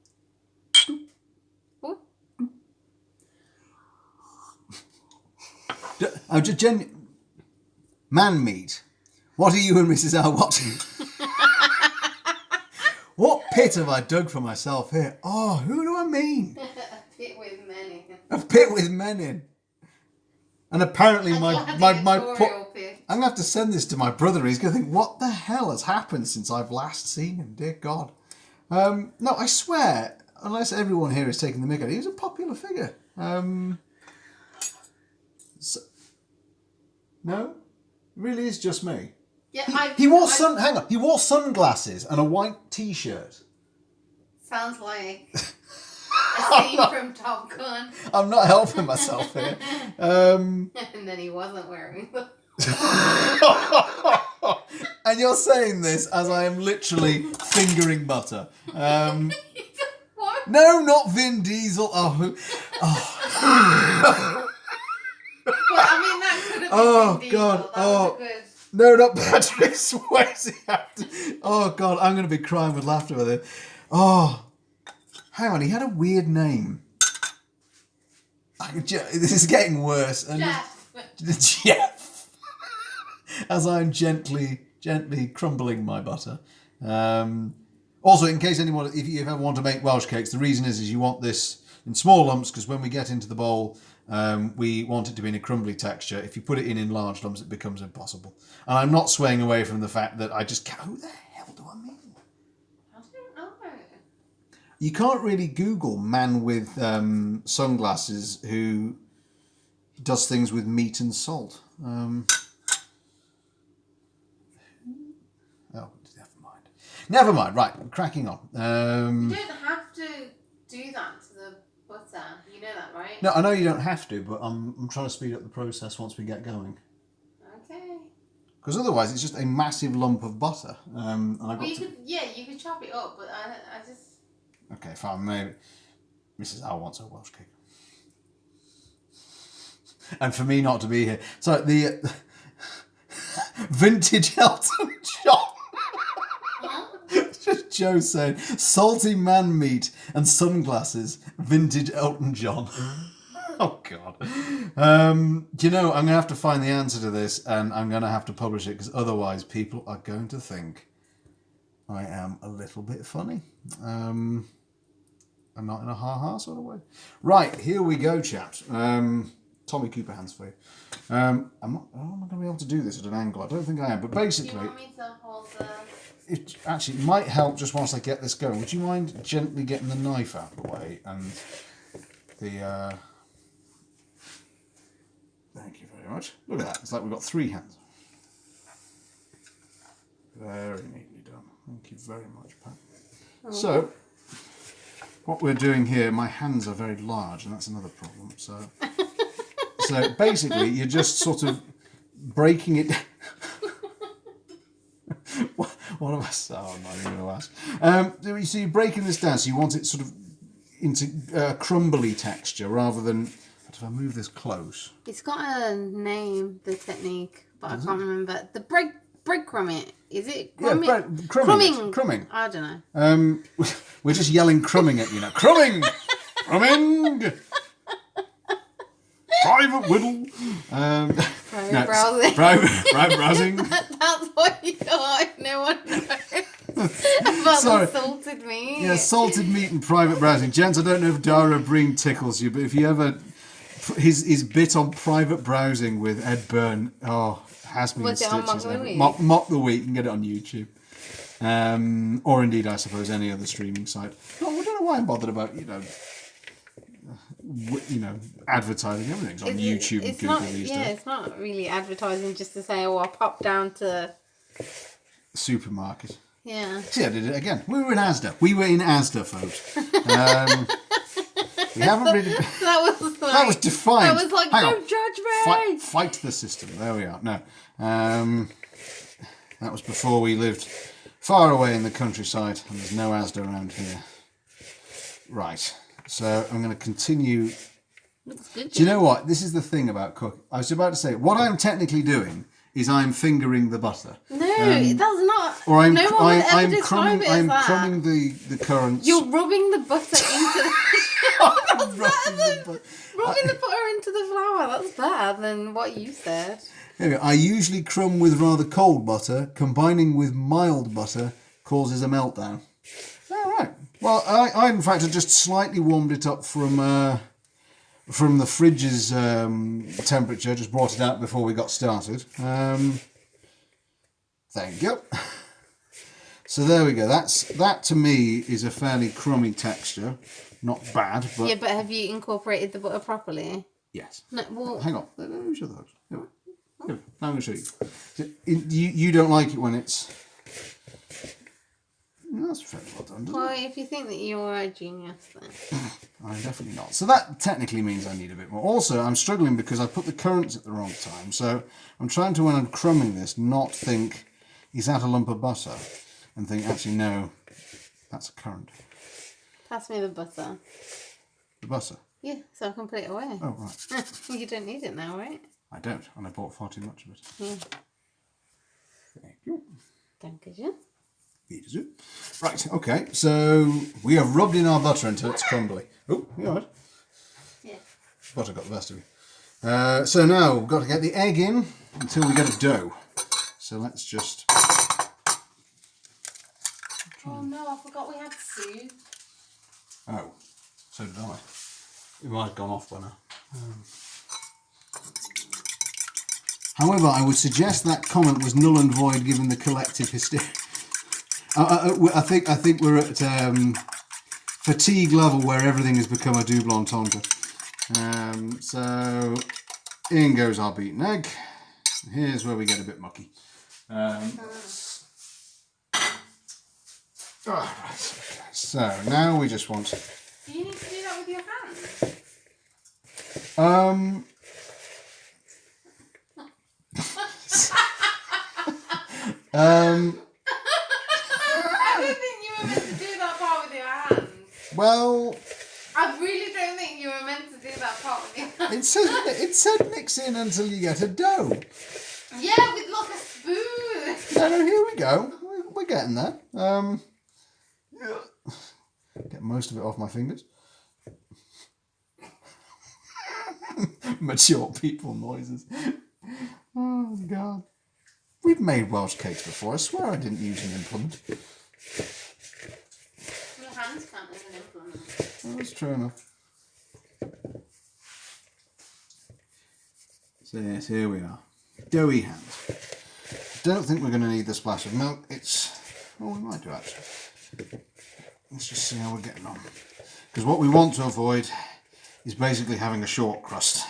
I'm just man meat. What are you and Mrs. L watching? What pit have I dug for myself here? Oh, who do I mean? A pit with men in. A pit with men in. And apparently my pit. I'm gonna have to send this to my brother. He's gonna think, what the hell has happened since I've last seen him? Dear God. No, I swear, unless everyone here is taking the mick out, he was a popular figure. No, it really is just me. Yeah, he wore hang on. He wore sunglasses and a white T-shirt. Sounds like a scene from Top Gun. I'm not helping myself here. And then he wasn't wearing them. And you're saying this as I am literally fingering butter. What? No, not Vin Diesel. Oh. Well, I mean, that could have been Oh, Vin Diesel. God. That Oh. was a good... No, not Patrick Swayze. Oh, God, I'm going to be crying with laughter with it. Oh, hang on, he had a weird name. This is getting worse. And Jeff. As I'm gently crumbling my butter. Also, in case anyone, if you ever want to make Welsh cakes, the reason is you want this in small lumps, because when we get into the bowl, we want it to be in a crumbly texture. If you put it in large lumps, it becomes impossible. And I'm not swaying away from the fact that I just can't... Who the hell do I mean? I don't know. You can't really Google man with sunglasses who does things with meat and salt. Oh, never mind. Right, cracking on. You don't have to do that to the butter. You know that, right? No, I know you don't have to, but I'm trying to speed up the process once we get going. Okay. Because otherwise, it's just a massive lump of butter. And you could chop it up, but I just... Okay, fine. Maybe Mrs. Al wants her Welsh cake, and for me not to be here. So the vintage Elton John. Just Joe saying salty man meat and sunglasses. Vintage Elton John. Oh God. Do you know, I'm going to have to find the answer to this, and I'm going to have to publish it, because otherwise people are going to think I am a little bit funny. And not in a ha-ha sort of way. Right, here we go, chaps. Tommy Cooper hands for you. I'm not going to be able to do this at an angle. I don't think I am, but basically... Do you want me to hold the... It actually might help just whilst I get this going. Would you mind gently getting the knife out of the way and the... Thank you very much. Look at that. It's like we've got 3 hands. Very neatly done. Thank you very much, Pat. Oh. So, what we're doing here, my hands are very large, and that's another problem. So basically, you're just sort of breaking it... What am I saying? Oh, I'm not even going to ask. So you're breaking this down, so you want it sort of into crumbly texture rather than... If I move this close... It's got a name, the technique, but I can't remember. The breadcrumbing, is it? Crumbing? Yeah, crumbing. Crumbing. I don't know. We're just yelling crumbing at you now. Crumbing! Crumbing! Private whittle. Private browsing. Private browsing. That's what you got. No one knows. About the salted meat. Yeah, salted meat and private browsing. Gents, I don't know if Dara Breen tickles you, but if you ever... His bit on private browsing with Ed Byrne, has me in Was it on stitches. Mock the Week? Mock the Week, you can get it on YouTube. Or indeed, I suppose, any other streaming site. I don't know why I'm bothered about, advertising. Everything's on YouTube and Google these days. Yeah, it's not really advertising just to say, I popped down to... Supermarket. Yeah. See, I did it again. We were in Asda. Folks. We haven't really... That was defiant. That was like, don't judge me! Fight the system. There we are. No. That was before we lived far away in the countryside, and there's no Asda around here. Right. So I'm going to continue. Do you know what? This is the thing about cooking. I was about to say, what I'm technically doing is I'm fingering the butter. No, that's not. Or I'm, no one would ever describe it as that. crumbing the currants. You're rubbing the butter into the... Rubbing the butter into the flour. That's better than what you said. Anyway, I usually crumb with rather cold butter. Combining with mild butter causes a meltdown. All right. Well, I in fact had just slightly warmed it up from the fridge's temperature. Just brought it out before we got started. Thank you. So there we go. That to me is a fairly crummy texture. Not bad, but... Yeah, but have you incorporated the butter properly? Yes. No, well... Hang on. Let me show those. I'm going to show you. You don't like it when it's... That's fairly well done, doesn't it? If you think that you're a genius, then... I'm definitely not. So that technically means I need a bit more. Also, I'm struggling because I put the currants at the wrong time. So I'm trying to, when I'm crumbing this, not think, is that a lump of butter? And think, actually, no, that's a currant. Pass me the butter. The butter? Yeah, so I can put it away. Oh, right. You don't need it now, right? I don't, and I bought far too much of it. Yeah. Thank you. Thank you. Easy. Right, okay, so we have rubbed in our butter until it's crumbly. Oh, you all right? Yeah. Butter got the best of you. So now we've got to get the egg in until we get a dough. So let's just... Oh no, I forgot we had soup. Oh, so did I. It might have gone off by now. However, I would suggest that comment was null and void given the collective hysteria. I think we're at fatigue level where everything has become a double entendre. So in goes our beaten egg. Here's where we get a bit mucky. Right, okay. So now we just want... Do you need to do that with your hands? I don't think you were meant to do that part with your hands. Well... I really don't think you were meant to do that part with your hands. It said mix in until you get a dough. Yeah, with like a spoon. No, here we go. We're getting there. Get most of it off my fingers. Mature people noises. Oh, God. We've made Welsh cakes before. I swear I didn't use an implement. Your hands count as an implement. Well, that's true enough. So yes, here we are. Doughy hands. Don't think we're going to need the splash of milk. Oh, we might do actually. Let's just see how we're getting on. Because what we want to avoid is basically having a short crust.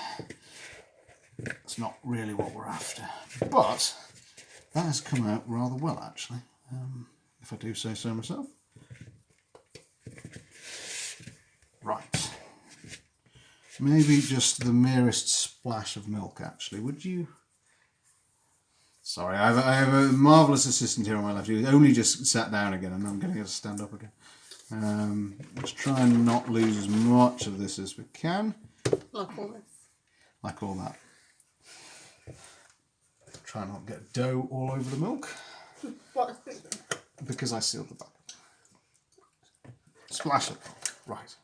That's not really what we're after. But that has come out rather well actually, if I do say so myself. Right. Maybe just the merest splash of milk actually. Would you... Sorry, I have a marvellous assistant here on my left who only just sat down again and I'm getting her to stand up again. Let's try and not lose as much of this as we can. Like all this. Like all that. Try not to get dough all over the milk. What? Because I sealed the back. Splash it. Right.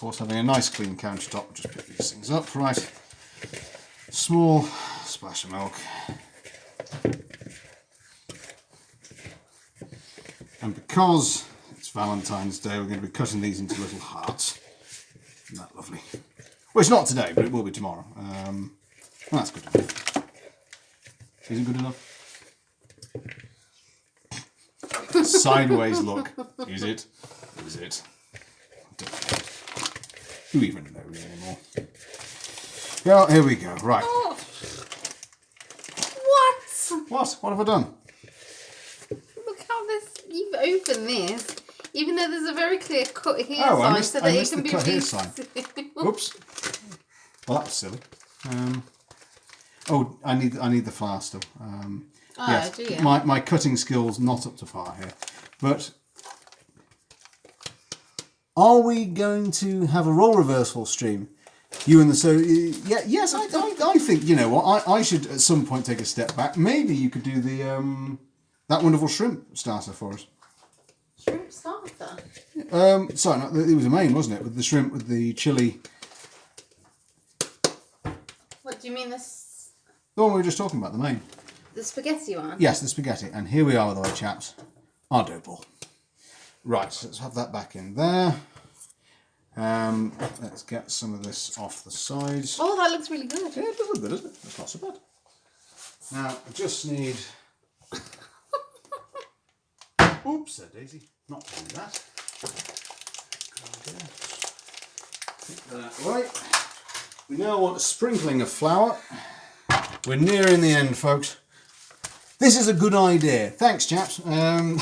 course, having a nice clean countertop, just pick these things up, right? Small splash of milk. And because it's Valentine's Day, we're going to be cutting these into little hearts. Isn't that lovely? Well, it's not today, but it will be tomorrow. Well, that's good enough. Isn't good enough? Sideways look. Is it? Is it? I don't know. Who even knows anymore? Well, here we go. Right. Oh. What? What? What have I done? Look how you've opened this. Even though there's a very clear cut here Oh, sign so that it can the be cut here resealed. sign. Oops. Well, that was silly. Oh, I need the flour still. Yes, do you? my cutting skills not up to par here. But are we going to have a role reversal stream? You and the yes, I think, you know what, I should at some point take a step back. Maybe you could do the that wonderful shrimp starter for us. Shrimp starter? Sorry, no, it was a main, wasn't it? With the shrimp with the chili. What do you mean this? The one we were just talking about, the main. The spaghetti one? Yes, the spaghetti. And here we are, though, chaps. Our dough ball. Right, so let's have that back in there. Let's get some of this off the sides. Oh, that looks really good. Yeah, it does look good, doesn't it? That's not so bad. Now, I just need... Oops, there, Daisy. Not doing that. Take that away. We now want a sprinkling of flour. We're nearing the end, folks. This is a good idea. Thanks, chaps. I'm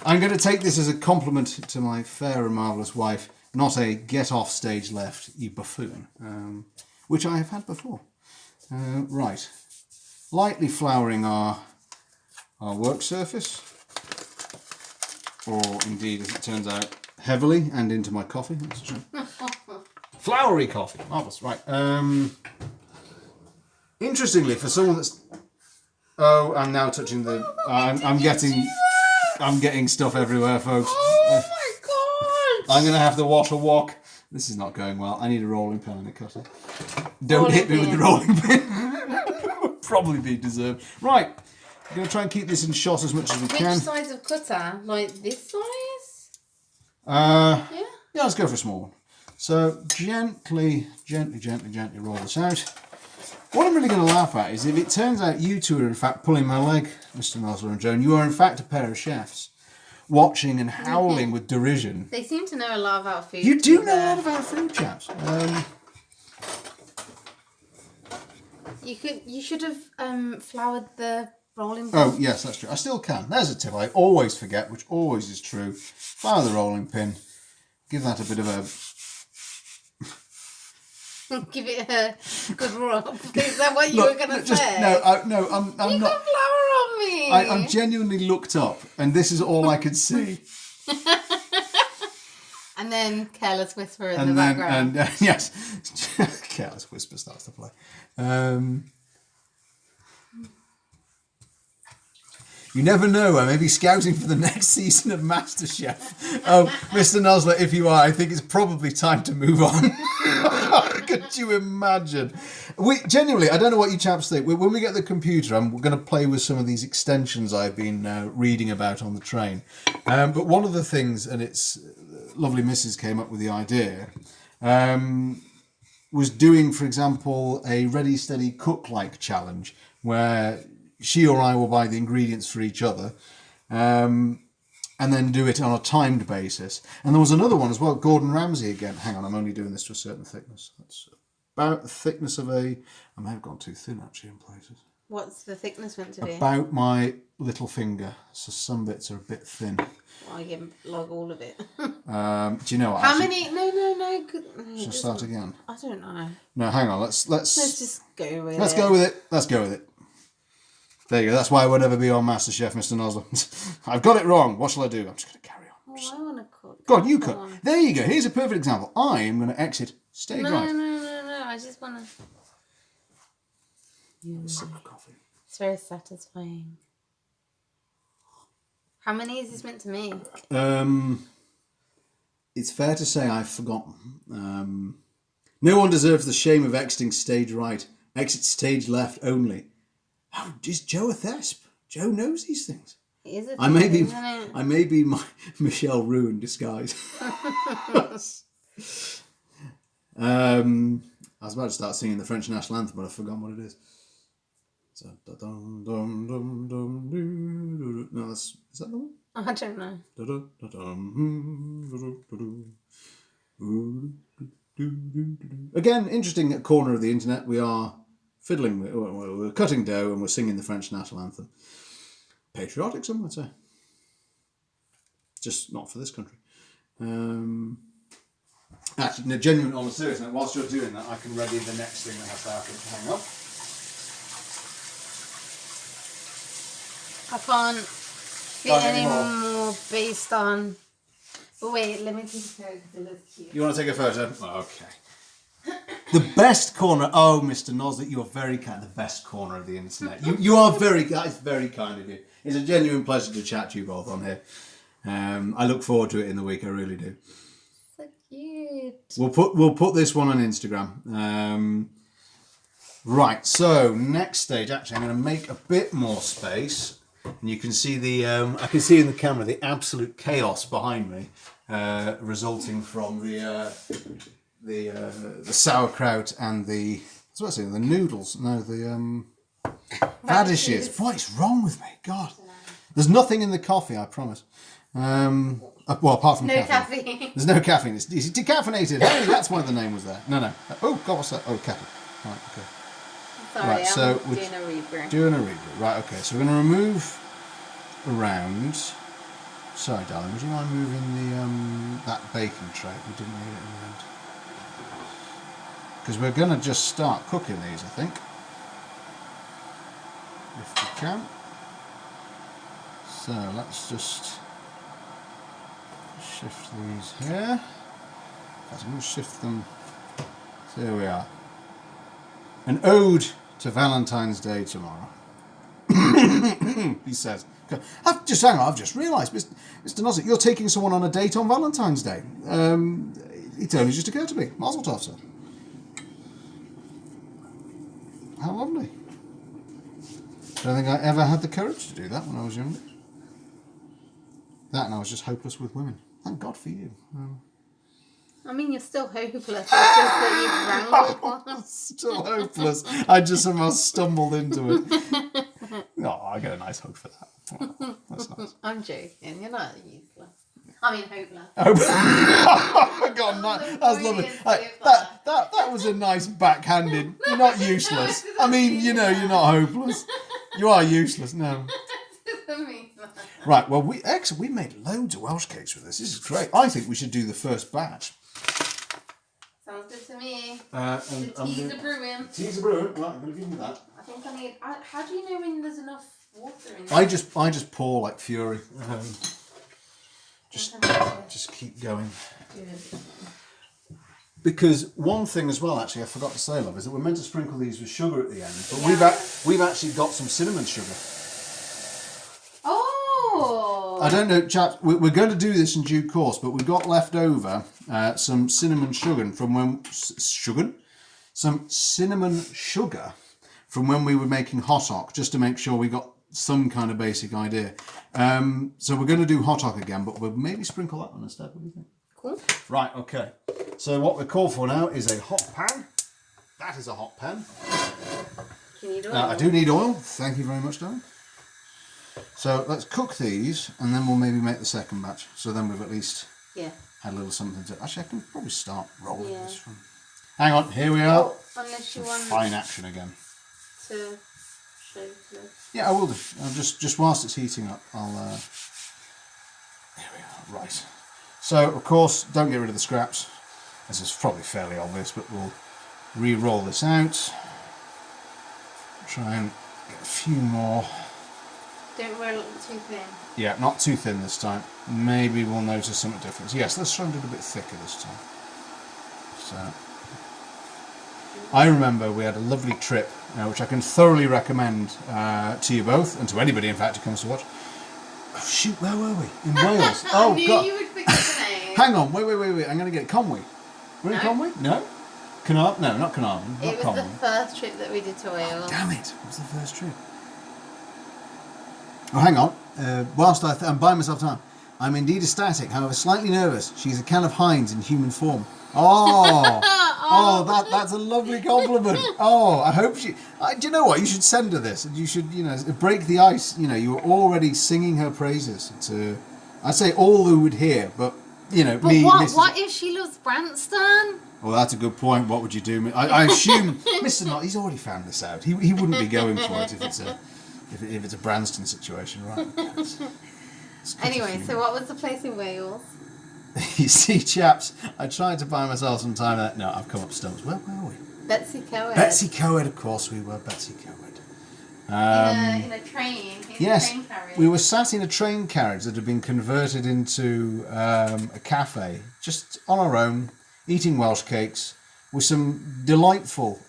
going to take this as a compliment to my fair and marvellous wife, not a get off stage left, you buffoon, which I have had before. Right. Lightly flouring our work surface, or indeed, as it turns out, heavily, and into my coffee. That's true. Floury coffee. Marvellous. Right. Interestingly, for someone that's... Oh, I'm now touching the... I'm getting stuff everywhere, folks. Oh my god! I'm going to have to wash a wok. This is not going well. I need a rolling pin and a cutter. Don't hit me with the rolling pin. Would probably be deserved. Right. I'm going to try and keep this in shot as much as we can. Which size of cutter? Like this size? Yeah, let's go for a small one. So gently roll this out. What I'm really going to laugh at is if it turns out you two are in fact pulling my leg, Mr. Nosler and Joan, you are in fact a pair of chefs, watching and howling with derision. They seem to know a lot about food. You do know a lot about food, chaps. You should have floured the rolling pin. Oh, yes, that's true. I still can. There's a tip I always forget, which always is true. Flour the rolling pin. Give that a bit of a... Give it a good rub. Is that what you were going to say? No, I'm you not. You got flour on me. I'm genuinely looked up, and this is all I could see. And then Careless Whisper in the background. And yes, Careless Whisper starts to play. You never know, I may be scouting for the next season of MasterChef. Oh, Mr. Nosler, if you are, I think it's probably time to move on. Could you imagine? Genuinely, I don't know what you chaps think. When we get the computer, I'm going to play with some of these extensions I've been reading about on the train. But one of the things, and it's lovely Mrs. came up with the idea, was doing, for example, a ready, steady, cook-like challenge where she or I will buy the ingredients for each other and then do it on a timed basis. And there was another one as well, Gordon Ramsay again. Hang on, I'm only doing this to a certain thickness. That's about the thickness of I may have gone too thin actually in places. What's the thickness meant to be? About my little finger. So some bits are a bit thin. Well, I give log all of it. Do you know what? How many? No. Shall I start again? I don't know. No, hang on. Let's just go with it. Let's go with it. Let's go with it. There you go. That's why I would never be on MasterChef, Mr. Nosler. I've got it wrong. What shall I do? I'm just going to carry on. Oh, I want to cook. God, you cook. There you go. Here's a perfect example. I am going to exit stage right. No. I just want to... Sip of coffee. It's very satisfying. How many is this meant to make? it's fair to say I've forgotten. No one deserves the shame of exiting stage right. Exit stage left only. How is Joe a thesp? Joe knows these things. Is it? I may be, isn't it? I may be my Michelle Roux in disguise. I was about to start singing the French national anthem, but I've forgotten what it is. So, no, is that the one? I don't know. Again, interesting corner of the internet. We are fiddling, we're cutting dough and we're singing the French national anthem. Patriotic, some would say. Just not for this country. Actually, no, genuine, on a serious note, whilst you're doing that, I can ready the next thing that has to happen. Hang on. I can't get any more based on. But wait, let me take a photo because it looks cute. You want to take a photo? Okay. The best corner. Oh, Mr. Nosley, you're very kind. The best corner of the internet. You are very. That is very kind of you. It's a genuine pleasure to chat to you both on here. I look forward to it in the week. I really do. So cute. We'll put this one on Instagram. Right. So next stage. Actually, I'm going to make a bit more space, and you can see the. I can see in the camera the absolute chaos behind me, resulting from the sauerkraut and the. What's I saying? The noodles. No, the radishes. What is wrong with me? God. There's nothing in the coffee, I promise. Well, apart from No caffeine. caffeine. There's no caffeine. It's decaffeinated. Hey, that's why the name was there. No. Oh, God, what's that? Oh, caffeine. Right, okay. Sorry, Right, so I'm doing a rebrew. Doing a rebrew. Right, okay. So we're going to remove around. Sorry, darling. Would you mind moving the that baking tray? We didn't need it in the end. Because we're going to just start cooking these, I think. If we can. So let's just shift these here. I'm going to shift them. So here we are. An ode to Valentine's Day tomorrow. He says. I've just realised, Mr. Nozick, you're taking someone on a date on Valentine's Day. It only just occurred to me. Mazel tov, sir. How lovely. I don't think I ever had the courage to do that when I was younger. That and I was just hopeless with women. Thank God for you. I mean, you're still hopeless. It's just that you've wrangled one. Still hopeless. I just somehow stumbled into it. No, I get a nice hug for that. Oh, that's nice. I'm joking. You're not useless. I mean, hopeless. Oh, God, that's lovely. That was a nice backhanded. You're not useless. I mean, you're not hopeless. You are useless. No. Right. Well, we made loads of Welsh cakes with this. This is great. I think we should do the first batch. Sounds good to me. Teas are brewing. Teas are brewing. Right, I'm going to give you that. I think I need. How do you know when there's enough water in there? I just pour like fury. Just keep going. Because one thing as well, actually, I forgot to say, love, is that we're meant to sprinkle these with sugar at the end, but we've actually got some cinnamon sugar. Oh! I don't know, chaps. We're going to do this in due course, but we've got left over some cinnamon sugar from when we were making hotdock, just to make sure we got some kind of basic idea. So we're going to do hotdock again, but we'll maybe sprinkle that one instead. What do you think? Cool. Right, okay. So what we're called for now is a hot pan. That is a hot pan. Do you need oil? I do need oil. Thank you very much, darling. So let's cook these, and then we'll maybe make the second batch. So then we've at least had a little something to... Actually, I can probably start rolling this from... Hang on, here we are. Oh, unless you want fine action again. to show this. Yeah, I will do. Just whilst it's heating up, I'll... Here we are. Right. So, of course, don't get rid of the scraps. This is probably fairly obvious, but we'll re-roll this out. Try and get a few more. Don't roll it too thin. Yeah, not too thin this time. Maybe we'll notice some difference. Yes, let's try and do it a bit thicker this time. So, I remember we had a lovely trip, which I can thoroughly recommend to you both, and to anybody, in fact, who comes to watch. Oh, shoot, where were we? In Wales. Oh, I knew God. you would pick the name. Hang on, wait. I'm going to get it. Conwy. We're in Conwy? No? Carnarvon? No, not Carnarvon. It was the first trip that we did to Wales. Oh, damn it. It was the first trip. Oh, hang on. Whilst I'm buying myself time, I'm indeed ecstatic, however slightly nervous. She's a can of Heinz in human form. Oh, that's a lovely compliment. Oh, I hope she... do you know what? You should send her this. And you should, break the ice. You were already singing her praises to... I'd say all who would hear, but, But me... what if she loves Branston? Well, that's a good point. What would you do? I assume Mr. Knott, he's already found this out. He wouldn't be going for it if it's a Branston situation, right? Anyway, so what was the place in Wales? You see, chaps, I tried to buy myself some time. No, I've come up stumps. Where were we? Betsy Coed. Betsy Coed, of course we were. Betsy Coed. In a train. Yes, train carriage. we were sat in a train carriage that had been converted into a cafe, just on our own, eating Welsh cakes with some delightful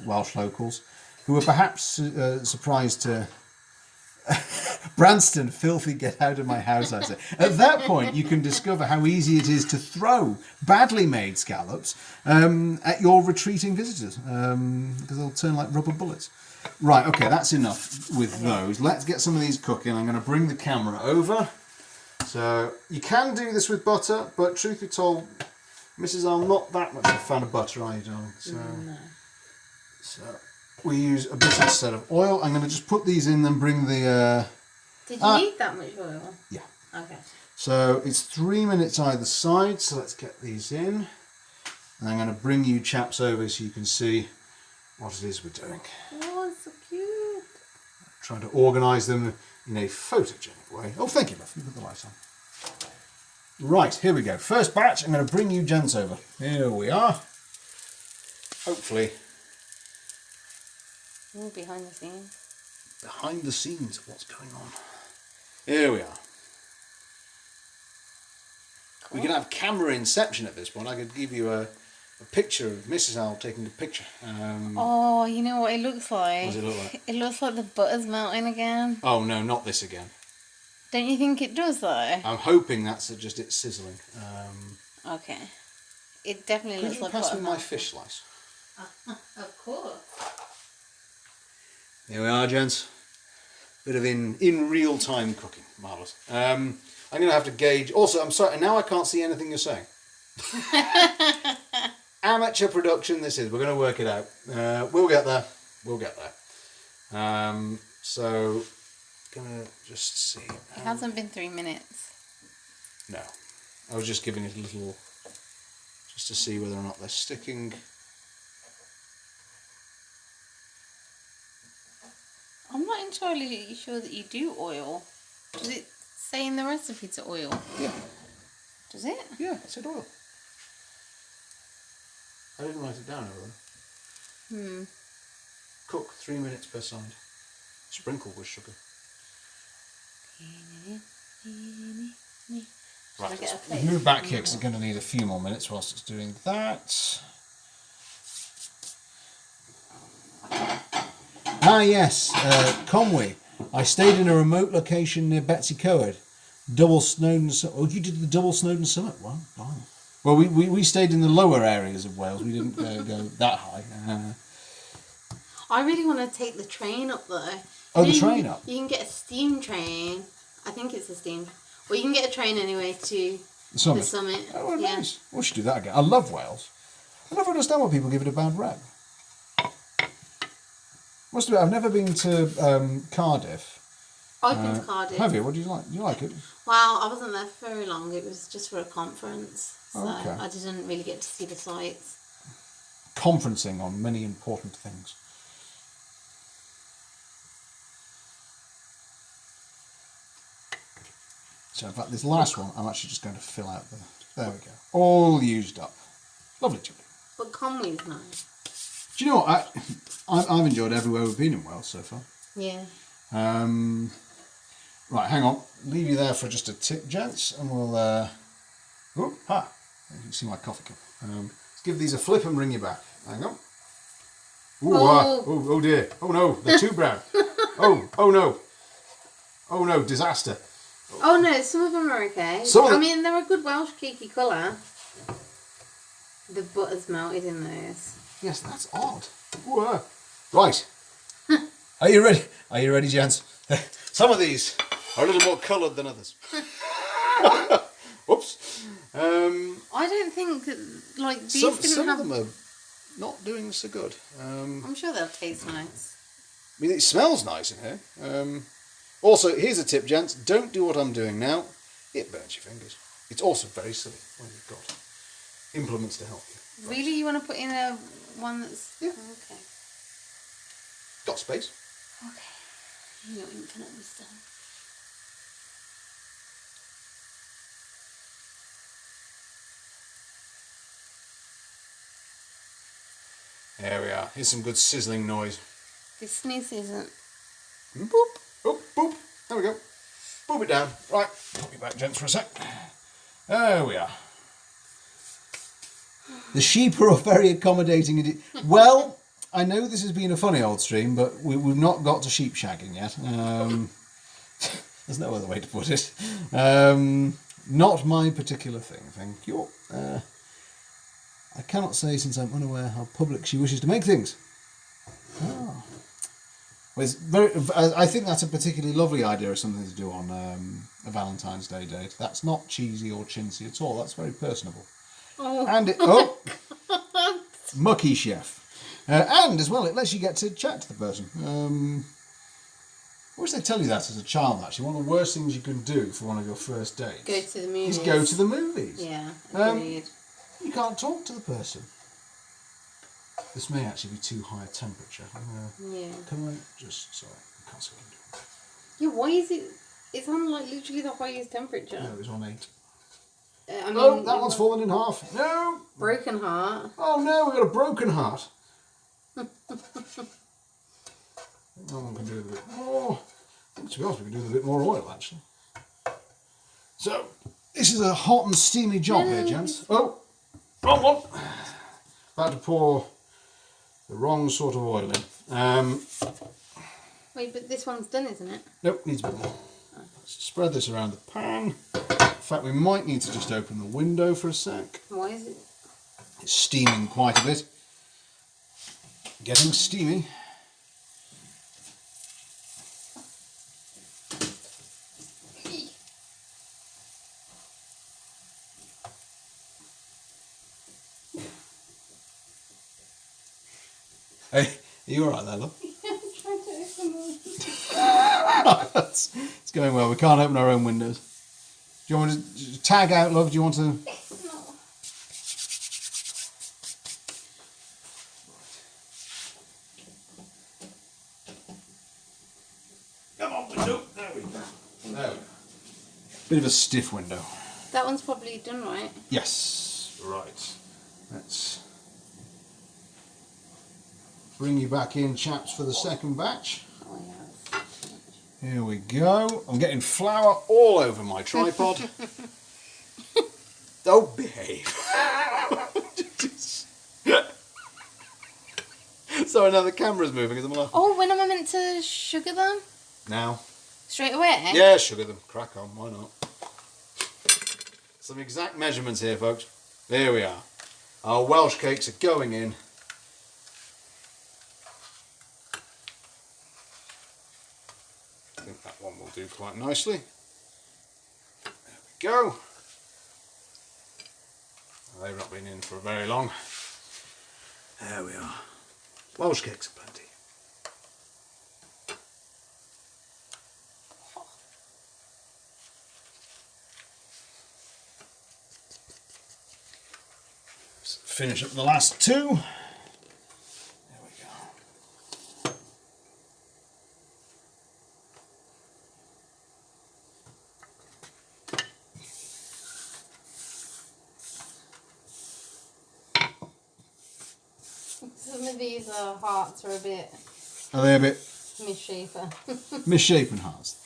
Welsh locals who were perhaps surprised to... Branston, filthy, get out of my house, I say. At that point, you can discover how easy it is to throw badly made scallops at your retreating visitors, because they'll turn like rubber bullets. Right, okay, that's enough with those. Let's get some of these cooking. I'm going to bring the camera over. So, you can do this with butter, but truth be told, Mrs. I'm not that much of a fan of butter, are you, darling? So we use a bit instead of oil. I'm going to just put these in and bring the... Did you need that much oil? Yeah. Okay. So it's 3 minutes either side, so let's get these in. And I'm going to bring you chaps over so you can see what it is we're doing. Oh, it's so cute. Trying to organise them in a photogenic way. Oh, thank you, love. You put the lights on. Right, here we go. First batch, I'm going to bring you gents over. Here we are. Hopefully... behind the scenes. Behind the scenes of what's going on. Here we are. Cool. We can have camera inception at this point. I could give you a picture of Mrs. Owl taking a picture. Oh, you know what it looks like? What does it look like? It looks like the butter's melting again. Oh no, not this again. Don't you think it does though? I'm hoping that's just it sizzling. Okay. It definitely looks like butter. Could you pass me my fish slice? Of course. Here we are, gents. Bit of in real time cooking. Marvellous. I'm going to have to gauge... Also, I'm sorry, now I can't see anything you're saying. Amateur production this is. We're going to work it out. We'll get there. We'll get there. So, going to just see. It hasn't been 3 minutes. No. I was just giving it a little... Just to see whether or not they're sticking. I'm not entirely sure that you do oil. Does it say in the recipe to oil? Yeah. Does it? Yeah, it said oil. I didn't write it down over. Cook 3 minutes per side. Sprinkle with sugar. Right, let's move back here because it's going to need a few more minutes whilst it's doing that. Ah yes, Conwy. I stayed in a remote location near Betsy Coed. Double Snowdon Summit. Oh, you did the Double Snowdon Summit? Wow. Well, we stayed in the lower areas of Wales. We didn't go that high. I really want to take the train up there. Oh, the train up? You can get a steam train. I think it's a steam. Well, you can get a train anyway to the summit. The summit. Oh, well, yeah. Nice. We should do that again. I love Wales. I never understand why people give it a bad rep. Must admit, I've never been to Cardiff. I've been to Cardiff. Have you? What do you like? Do you like it? Well, I wasn't there for very long. It was just for a conference. So okay. I didn't really get to see the sights. Conferencing on many important things. So in fact, this last one, I'm actually just going to fill out the... There we go. All used up. Lovely chili. But Conwy's nice. Do you know what? I've enjoyed everywhere we've been in Wales so far. Yeah. Right, hang on. Leave you there for just a tick, gents, and we'll... Oh, ha! You can see my coffee cup. Let's give these a flip and bring you back. Hang on. Ooh, oh dear. Oh no, they're too brown. Oh no. Oh no, disaster. Oh no, some of them are okay. I mean, they're a good Welsh cakey colour. The butter's melted in those. Yes, that's odd. Whoa. Right. Are you ready? Are you ready, gents? Some of these are a little more coloured than others. Whoops. I don't think like these some of them are not doing so good. I'm sure they'll taste nice. I mean, it smells nice in here. Also, here's a tip, gents. Don't do what I'm doing now. It burns your fingers. It's also very silly when you've got implements to help you. Right. Really? You want to put in a one that's... Yeah. Okay. Got space. Okay. You're infinite this time. There we are. Here's some good sizzling noise. This sneeze isn't... Boop. Oh, boop. There we go. Boop it down. Right. Put me back, gents, for a sec. There we are. The sheep are very accommodating indeed. Well, I know this has been a funny old stream, but we've not got to sheep shagging yet. There's no other way to put it. Not my particular thing, thank you. I cannot say, since I'm unaware how public she wishes to make things. Oh. Well, I think that's a particularly lovely idea of something to do on a Valentine's Day date. That's not cheesy or chintzy at all. That's very personable. Oh. And mucky chef. And as well, it lets you get to chat to the person. I wish they tell you that as a child, actually. One of the worst things you can do for one of your first dates Go to the movies. is go to the movies. Yeah, agreed. You can't talk to the person. This may actually be too high a temperature. Yeah. Can I just... Sorry, I can't see what I'm doing. Yeah, why is it... It's on like literally the highest temperature. No, it was on 8. I mean, Oh, that one's fallen in half. No! Broken heart. Oh no, we've got a broken heart. That one can do with a bit more. To be honest, we can do with a bit more oil, actually. So, this is a hot and steamy job here, gents. Oh, wrong one. About to pour the wrong sort of oil in. Wait, but this one's done, isn't it? Nope, needs a bit more. Let's spread this around the pan. In fact, we might need to just open the window for a sec. Why is it? It's steaming quite a bit. Getting steamy. Hey, are you alright there, love? I'm trying to open them. It's going well. We can't open our own windows. Do you want to tag out, love? Do you want to... No. Come on, window. There we go. There we go. Bit of a stiff window. That one's probably done right. Yes. Right. Let's bring you back in, chaps, for the second batch. Oh, yeah. Here we go. I'm getting flour all over my tripod. Don't behave. Sorry, now the camera's moving as I'm laughing. Oh, when am I meant to sugar them? Now. Straight away? Yeah, sugar them. Crack on, why not? Some exact measurements here, folks. There we are. Our Welsh cakes are going in. I think that one will do quite nicely. There we go. They've not been in for very long. There we are. Welsh cakes are plenty. Let's finish up the last two. There we go. Some of these hearts are a bit Are they a bit misshapen. misshapen hearts?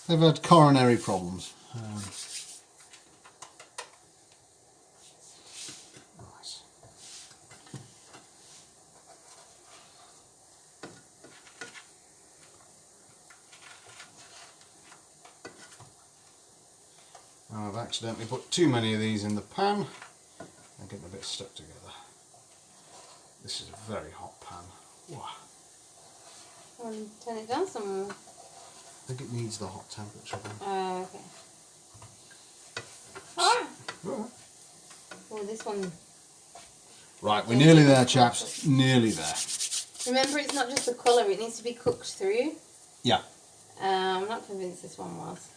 They've had coronary problems. Nice. I've accidentally put too many of these in the pan. I'm getting a bit stuck together. This is a very hot pan. Wow. Turn it down some more. I think it needs the hot temperature then. Okay. Ah! Right. Oh, this one. Right, we're nearly there, chaps. Nearly there. Remember, it's not just the colour, it needs to be cooked through. Yeah. I'm not convinced this one was.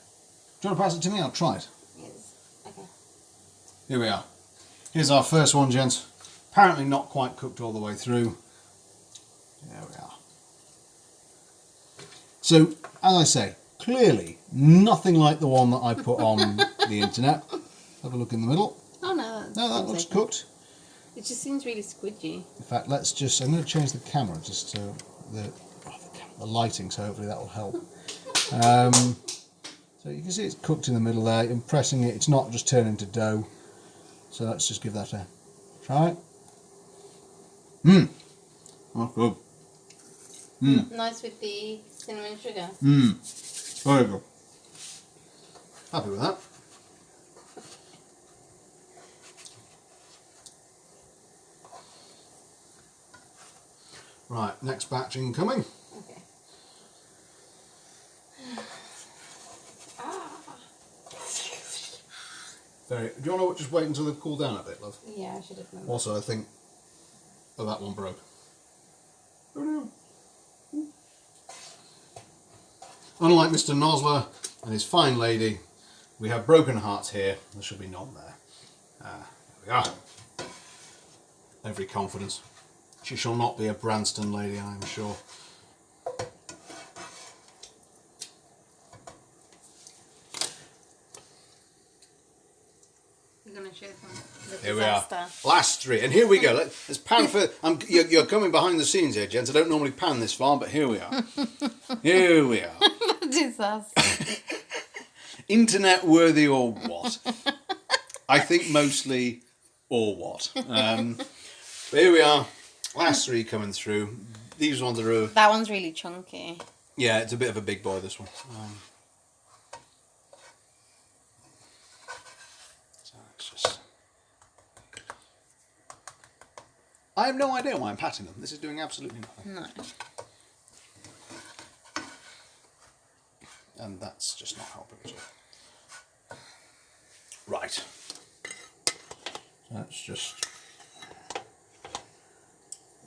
Do you want to pass it to me? I'll try it. Yes. Okay. Here we are. Here's our first one, gents. Apparently not quite cooked all the way through. There we are. So, as I say, clearly nothing like the one that I put on the internet. Have a look in the middle. Oh no. No, that looks cooked. It just seems really squidgy. In fact, let's just, I'm going to change the camera just to the lighting, so hopefully that will help. So you can see it's cooked in the middle there. I'm pressing it, it's not just turning to dough. So let's just give that a try. Oh, good. Nice with the cinnamon sugar. Very good. Happy with that. Right, next batch incoming. Okay. Very. Do you want to just wait until they've cooled down a bit, love? Yeah, I should have done that. Also, I think. Oh, that one broke. Oh no. Unlike Mr. Nosler and his fine lady, we have broken hearts here. There should be none there. There we are. Every confidence. She shall not be a Branston lady, I am sure. I'm going to show them the Here disaster. we are. Last three. And here we go. Let's pan for... you're coming behind the scenes here, gents. I don't normally pan this far, but here we are. Here we are. Disaster. Internet worthy or what? I think mostly or what. But here we are. Last three coming through. These ones are... That one's really chunky. Yeah, it's a bit of a big boy, this one. So it's just... I have no idea why I'm patting them. This is doing absolutely nothing. No. And that's just not helping at all. Right. That's just...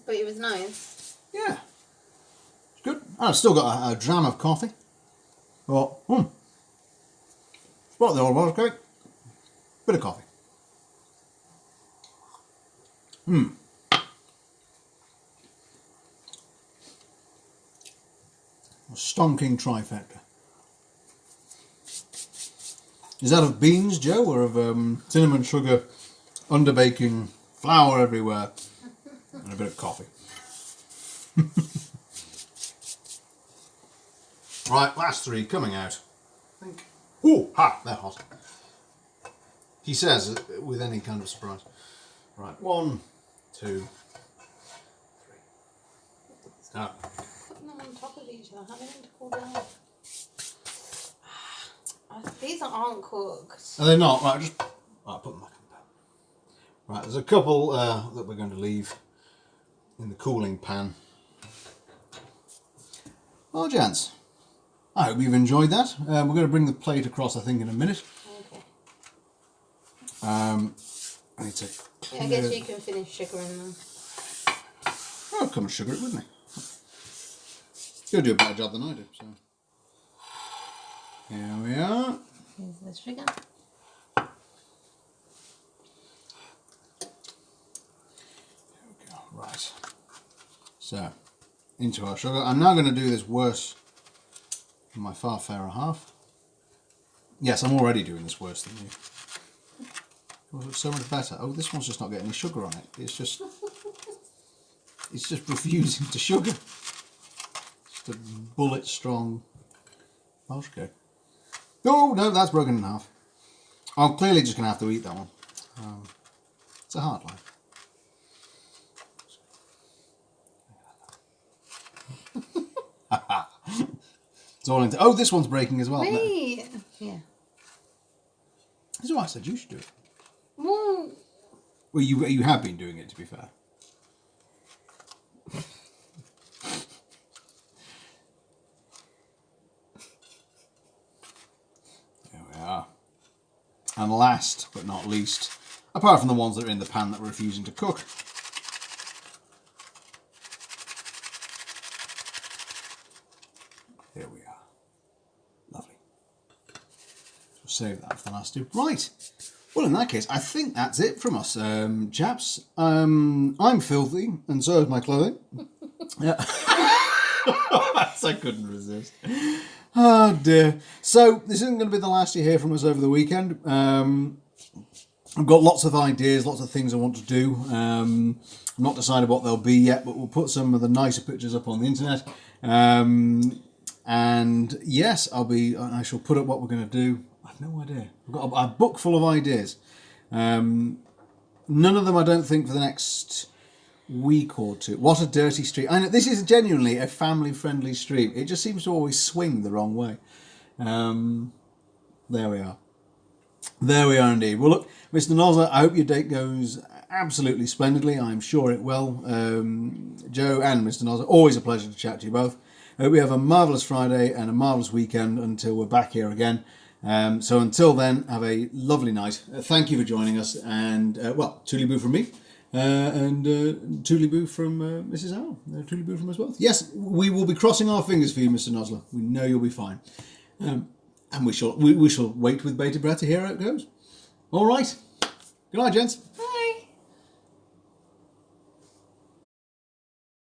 But it was nice. Yeah. It's good. I've still got a dram of coffee. But, what the old Welsh cake? Bit of coffee. A stonking trifecta. Is that of beans, Joe, or of cinnamon sugar, underbaking, flour everywhere, and a bit of coffee? Right, last three coming out. I think. Ooh, ha! They're hot. He says with any kind of surprise. Right, 1, 2, 3. Ah. Putting them on top of each other. How are they meant to cool down? These aren't cooked. Are they not? Right, just put them back in the pan. Right, there's a couple that we're going to leave in the cooling pan. Well, gents, I hope you've enjoyed that. We're going to bring the plate across, I think, in a minute. Okay. I need to Yeah, I guess you can finish sugaring them. Oh, come and sugar it with me. You'll do a better job than I do. So here we are. Here's the sugar. There we go. Right. So into our sugar. I'm now going to do this worse than my far fairer half. Yes, I'm already doing this worse than you. Oh, it's so much better. Oh, this one's just not getting any sugar on it. It's just refusing to sugar. Just a bullet strong Welsh cake. Oh no, that's broken in half. I'm clearly just going to have to eat that one. It's a hard life. It's all into. Oh, this one's breaking as well. Wait. Yeah. So I said you should do it. Well, Well, you have been doing it, to be fair. There we are. And last but not least, apart from the ones that are in the pan that we're refusing to cook, here we are. Lovely. So save that for the last two. Right. Well, in that case, I think that's it from us, chaps. I'm filthy, and so is my clothing. Yeah. I couldn't resist. Oh dear. So this isn't going to be the last you hear from us over the weekend. I've got lots of ideas, lots of things I want to do. I'm not decided what they'll be yet, but we'll put some of the nicer pictures up on the internet. And yes, I shall put up what we're going to do. I've no idea. I've got a book full of ideas. None of them, I don't think, for the next week or two. What a dirty stream. I know this is genuinely a family-friendly stream. It just seems to always swing the wrong way. There we are. There we are indeed. Well, look, Mr. Nozza, I hope your date goes absolutely splendidly. I'm sure it will. Joe and Mr. Nozza, always a pleasure to chat to you both. I hope you have a marvellous Friday and a marvellous weekend until we're back here again. So until then, have a lovely night. Thank you for joining us. And, well, Toodly-boo from me. And Toodly-boo from Mrs. Howell. Toodly-boo from us both. Yes, we will be crossing our fingers for you, Mr. Nosler. We know you'll be fine. And we shall wait with bated breath to hear how it goes. All right. Good night, gents.